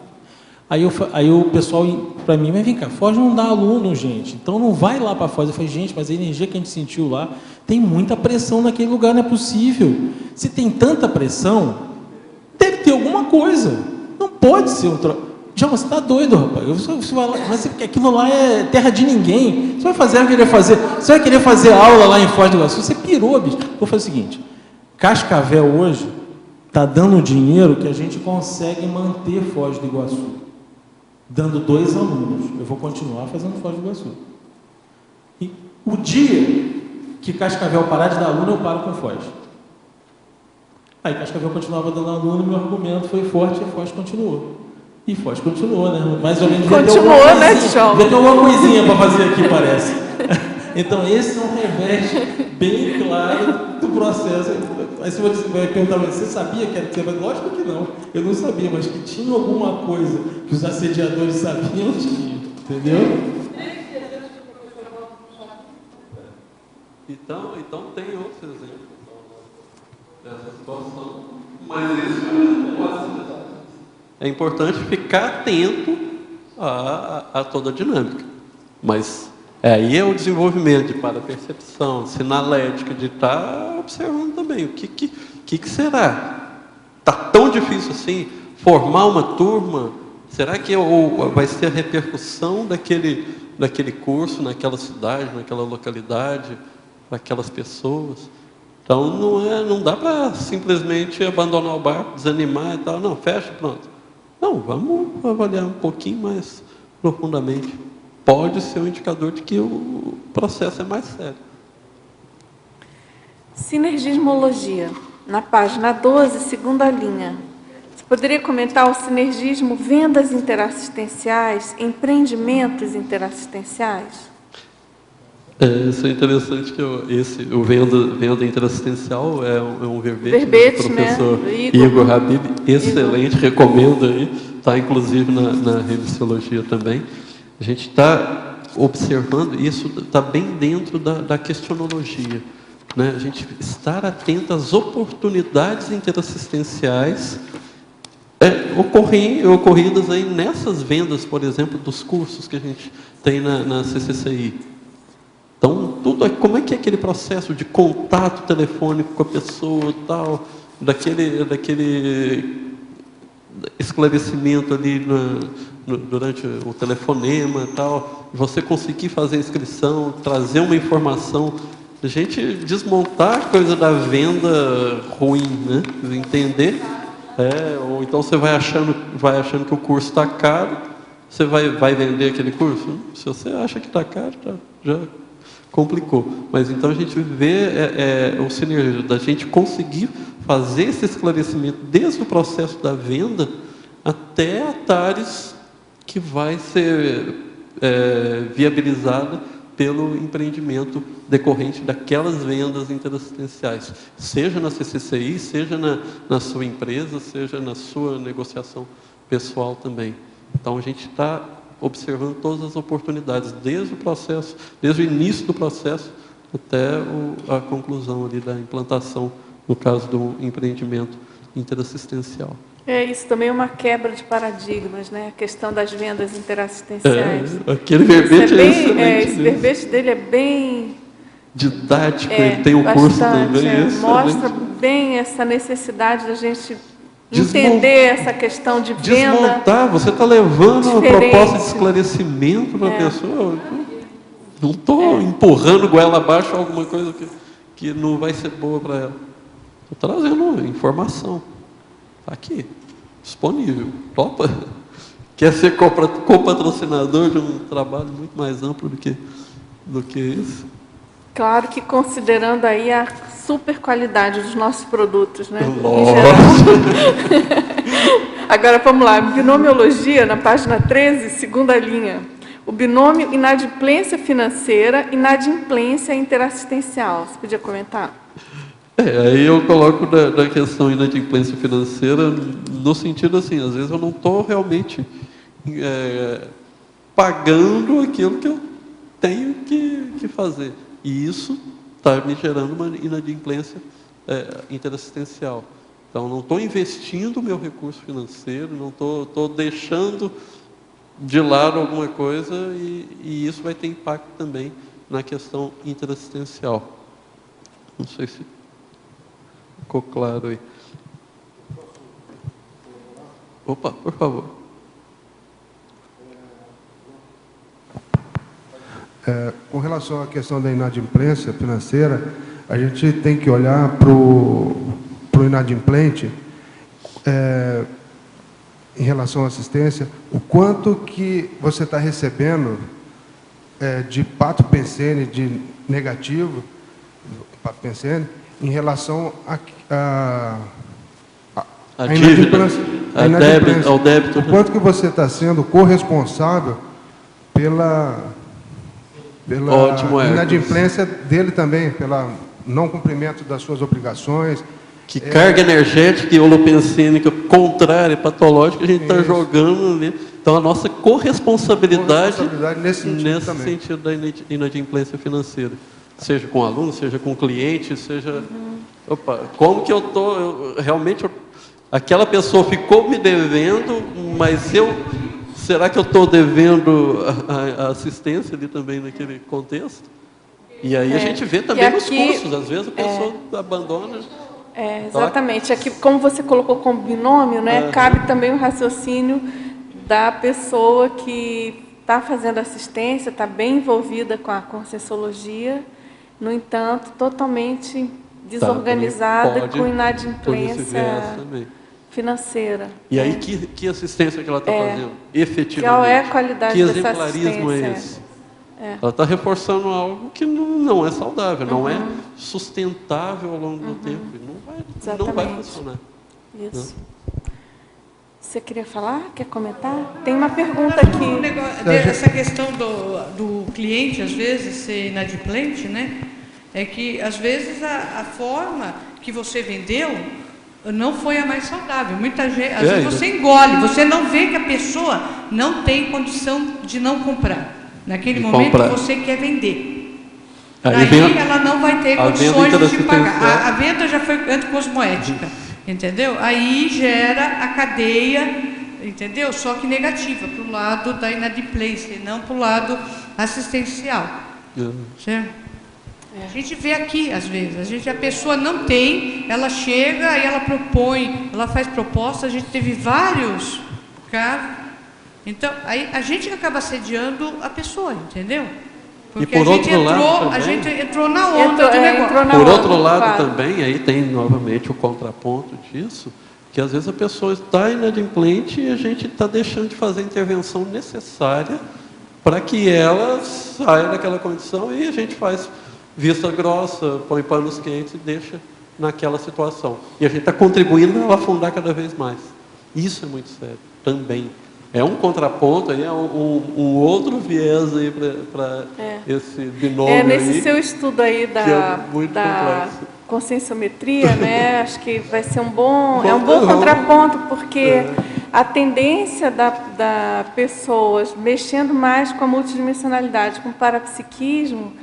Aí o pessoal, para mim, mas vem cá, Foz não dá aluno, gente. Então não vai lá para Foz. Eu falei, gente, mas a energia que a gente sentiu lá, tem muita pressão naquele lugar, não é possível. Se tem tanta pressão, deve ter alguma coisa. Não pode ser um troço. Já você está doido, rapaz. Você vai lá, mas aquilo lá é terra de ninguém. Você vai querer fazer aula lá em Foz do Iguaçu? Você pirou, bicho. Vou fazer o seguinte: Cascavel hoje está dando dinheiro que a gente consegue manter Foz do Iguaçu. Dando 2 alunos. Eu vou continuar fazendo Foz do Iguaçu. E o dia que Cascavel parar de dar aluno, eu paro com Foz. Aí Cascavel continuava dando aluno, meu argumento foi forte e a Foz continuou. E Foz continuou, né? Mais ou menos. Continuou, né, Tchau? Já tem alguma coisinha para fazer aqui, parece. Então, esse é um revés bem claro do processo. Aí você vai perguntar, você sabia que era tema? Lógico que não. Eu não sabia, mas que tinha alguma coisa que os assediadores sabiam, tinha. Entendeu? Então tem outros exemplos dessa situação. Mas isso é importante ficar atento a toda a dinâmica. Mas aí é o desenvolvimento de parapercepção, sinalética, de estar observando também o que será. Está tão difícil assim formar uma turma? Será que vai ser a repercussão daquele curso naquela cidade, naquela localidade, para aquelas pessoas? Então não dá para simplesmente abandonar o barco, desanimar e tal. Não, fecha, pronto. Não, vamos avaliar um pouquinho mais profundamente. Pode ser um indicador de que o processo é mais sério. Sinergismologia, na página 12, segunda linha. Você poderia comentar o sinergismo vendas interassistenciais, empreendimentos interassistenciais? Isso é interessante, que o venda interassistencial é um verbete do professor, né? Igor Habib, excelente, recomendo aí, está inclusive na Revisiologia também. A gente está observando, isso está bem dentro da questionologia, né? A gente estar atento às oportunidades interassistenciais ocorridas aí nessas vendas, por exemplo, dos cursos que a gente tem na CCCI. Então, como é que é aquele processo de contato telefônico com a pessoa, tal, daquele esclarecimento ali durante o telefonema, tal, você conseguir fazer a inscrição, trazer uma informação, a gente desmontar a coisa da venda ruim, né? Entender, ou então você vai achando que o curso está caro, você vai vender aquele curso? Se você acha que está caro, já complicou. Mas então a gente vê o sinergismo da gente conseguir fazer esse esclarecimento desde o processo da venda até a TARES que vai ser viabilizada pelo empreendimento decorrente daquelas vendas interassistenciais, seja na CCCI, seja na sua empresa, seja na sua negociação pessoal também. Então a gente está observando todas as oportunidades, desde o processo, desde o início do processo até a conclusão ali da implantação, no caso do empreendimento interassistencial. Isso também é uma quebra de paradigmas, né? A questão das vendas interassistenciais. Aquele verbete é excelente. Esse verbete dele é bem didático, ele tem um curso também. Mostra bem essa necessidade da gente entender essa questão de venda. Desmontar, você está levando uma proposta de esclarecimento para a pessoa. Não estou empurrando goela abaixo alguma coisa que não vai ser boa para ela. Estou trazendo informação. Está aqui, disponível. Topa? Quer ser copatrocinador de um trabalho muito mais amplo do que isso? Claro que considerando aí a super qualidade dos nossos produtos, né? Agora vamos lá, binomiologia, na página 13, segunda linha. O binômio inadimplência financeira, inadimplência interassistencial. Você podia comentar? Aí eu coloco da questão inadimplência financeira no sentido assim, às vezes eu não estou realmente pagando aquilo que eu tenho que fazer. E isso está me gerando uma inadimplência interassistencial. Então, não estou investindo o meu recurso financeiro, não estou deixando de lado alguma coisa e isso vai ter impacto também na questão interassistencial. Não sei se ficou claro aí. Opa, por favor. Com relação à questão da inadimplência financeira, a gente tem que olhar para o inadimplente, em relação à assistência, o quanto que você está recebendo de pato pensene, de negativo, pato pensene, em relação a dívida, ao débito. O quanto que você está sendo corresponsável pela inadimplência dele também, pelo não cumprimento das suas obrigações. Que carga energética e holopensênica contrária, patológica, a gente está jogando ali. Então, a nossa corresponsabilidade nesse sentido da inadimplência financeira. Seja com aluno, seja com cliente, seja... Opa, como que eu estou... Realmente, aquela pessoa ficou me devendo, mas será que eu estou devendo a assistência ali também naquele contexto? E aí a gente vê também nos cursos, às vezes a pessoa abandona... exatamente. Aqui, como você colocou como binômio, né, cabe também o raciocínio da pessoa que está fazendo assistência, está bem envolvida com a conscienciologia, no entanto, totalmente desorganizada, com inadimplência financeira. E aí, que assistência que ela está fazendo, efetivamente? Qual é a qualidade que dessa exemplarismo assistência? É esse? Ela está reforçando algo que não é saudável, não é sustentável ao longo do tempo. Não vai funcionar. Isso. Você queria falar? Quer comentar? Tem uma pergunta aqui. Essa questão do cliente, às vezes, ser inadimplente, né? É que, às vezes, a forma que você vendeu não foi a mais saudável. Muita gente, às vezes você engole, você não vê que a pessoa não tem condição de não comprar. Naquele momento você quer vender. Aí ela não vai ter condições de pagar. A venda já foi anticosmoética, entendeu? Aí gera a cadeia, entendeu? Só que negativa, para o lado da inadimplência, e não para o lado assistencial. Certo? A gente vê aqui, às vezes, a pessoa não tem, ela chega, aí ela propõe, ela faz proposta, a gente teve vários casos. Então, aí a gente acaba assediando a pessoa, entendeu? Porque e por outro lado, a gente entrou na onda do negócio. Por outro lado também, aí tem novamente o contraponto disso, que às vezes a pessoa está inadimplente e a gente está deixando de fazer a intervenção necessária para que ela saia daquela condição e a gente faz vista grossa, põe panos quentes e deixa naquela situação. E a gente está contribuindo a ela afundar cada vez mais. Isso é muito sério também. É um contraponto, aí é um outro viés aí para esse binômio. Nesse aí, seu estudo aí da conscienciometria, né? Acho que vai ser um bom contraponto, porque a tendência da pessoas mexendo mais com a multidimensionalidade, com o parapsiquismo,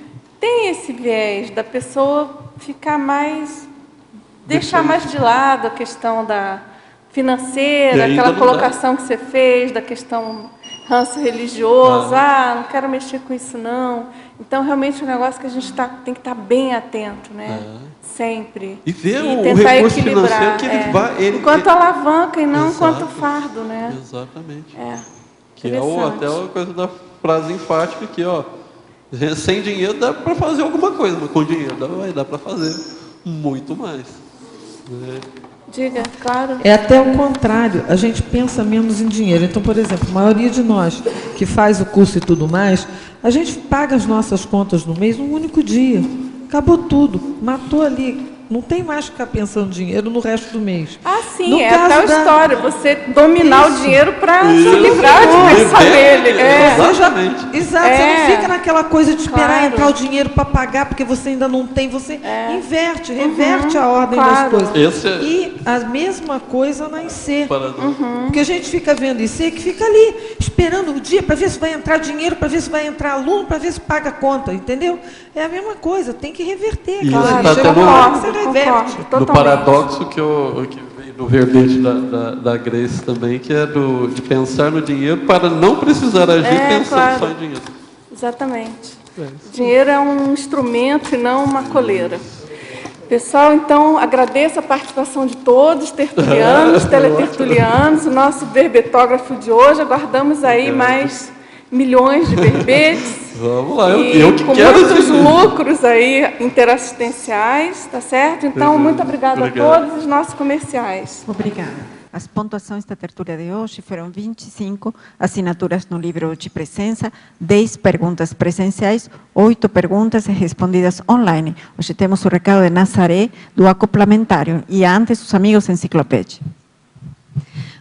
tem esse viés da pessoa ficar mais, deixar mais de lado a questão da financeira, aquela colocação que você fez, da questão ranço religioso, não quero mexer com isso não. Então, realmente, é um negócio que a gente tem que estar bem atento, né? Sempre. E ver e o tentar recurso equilibrar, financeiro que ele vai... enquanto alavanca e não enquanto fardo, né? Exatamente. Que é até a coisa da frase enfática aqui, ó. Sem dinheiro dá para fazer alguma coisa, mas com dinheiro vai dar para fazer muito mais. Diga, claro. É até o contrário, a gente pensa menos em dinheiro. Então, por exemplo, a maioria de nós que faz o curso e tudo mais, a gente paga as nossas contas no mês num único dia. Acabou tudo, matou ali. Não tem mais que ficar pensando em dinheiro no resto do mês. Sim, no é tal história. Você dominar o dinheiro para se livrar de pensar nele. Exatamente. Você não fica naquela coisa de esperar entrar o dinheiro para pagar, porque você ainda não tem. Você reverte a ordem das coisas. E a mesma coisa na IC. Porque a gente fica vendo IC que fica ali, esperando o dia para ver se vai entrar dinheiro, para ver se vai entrar aluno, para ver se paga a conta, entendeu? É a mesma coisa, tem que reverter. No paradoxo que veio no verbete da Grace também, que é de pensar no dinheiro para não precisar agir pensando só em dinheiro. Exatamente. Dinheiro é um instrumento e não uma coleira. Pessoal, então, agradeço a participação de todos, tertulianos, teletertulianos, o nosso verbetógrafo de hoje. Aguardamos aí mais milhões de verbetes. Vamos lá, eu que com quero muitos lucros aí interassistenciais, tá certo? Então, muito obrigada a todos os nossos comerciais. Obrigada. As pontuações da tertúlia de hoje foram 25 assinaturas no livro de presença, 10 perguntas presenciais, 8 perguntas respondidas online. Hoje temos o recado de Nazaré, do acoplamentário, e antes os amigos enciclopédia.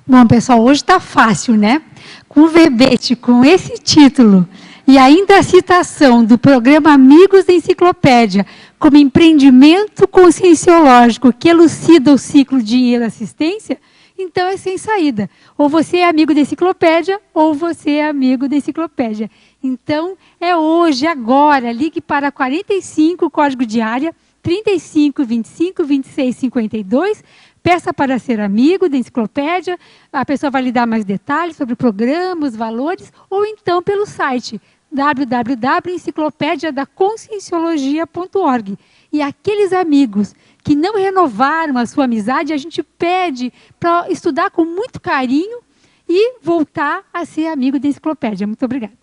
Bom, pessoal, hoje está fácil, né? Com o verbete, com esse título, e ainda a citação do programa Amigos da Enciclopédia, como empreendimento conscienciológico que elucida o ciclo dinheiro-assistência, então é sem saída. Ou você é amigo da enciclopédia, ou você é amigo da enciclopédia. Então, é hoje, agora. Ligue para 45, código de área, 35 25 26 52. Peça para ser amigo da enciclopédia. A pessoa vai lhe dar mais detalhes sobre o programa, os valores, ou então pelo site www.enciclopediadaconscienciologia.org. E aqueles amigos que não renovaram a sua amizade, a gente pede para estudar com muito carinho e voltar a ser amigo da enciclopédia. Muito obrigada.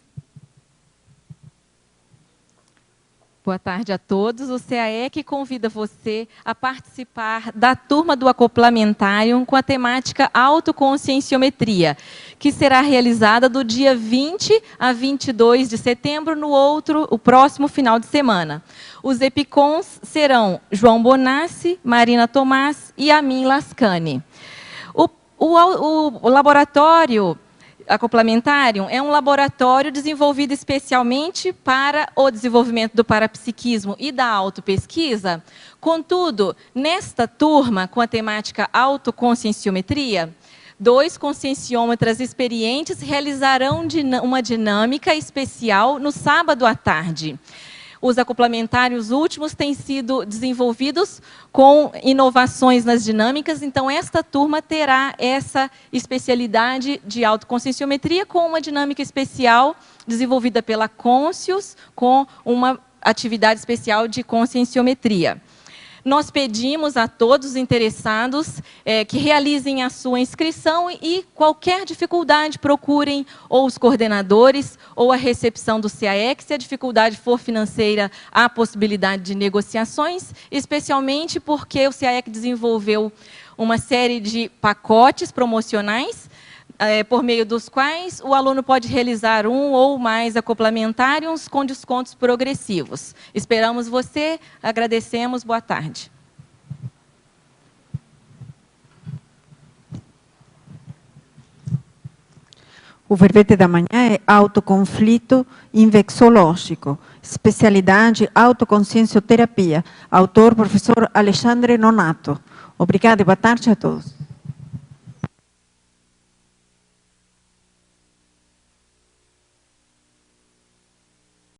Boa tarde a todos. O CAEC convida você a participar da turma do Acoplamentário com a temática Autoconscienciometria, que será realizada do dia 20 a 22 de setembro, o próximo final de semana. Os EPICONs serão João Bonassi, Marina Tomás e Amin Lascani. O laboratório Acoplamentário é um laboratório desenvolvido especialmente para o desenvolvimento do parapsiquismo e da autopesquisa. Contudo, nesta turma, com a temática autoconscienciometria, 2 conscienciômetras experientes realizarão uma dinâmica especial no sábado à tarde. Os acoplamentários últimos têm sido desenvolvidos com inovações nas dinâmicas, então esta turma terá essa especialidade de autoconscienciometria com uma dinâmica especial desenvolvida pela Conscius, com uma atividade especial de conscienciometria. Nós pedimos a todos os interessados que realizem a sua inscrição e qualquer dificuldade procurem ou os coordenadores ou a recepção do CAEC. Se a dificuldade for financeira, há possibilidade de negociações, especialmente porque o CAEC desenvolveu uma série de pacotes promocionais por meio dos quais o aluno pode realizar um ou mais acoplamentários com descontos progressivos. Esperamos você, agradecemos, boa tarde. O verbete da manhã é autoconflito invexológico, especialidade autoconsciencioterapia, autor professor Alexandre Nonato. Obrigada e boa tarde a todos.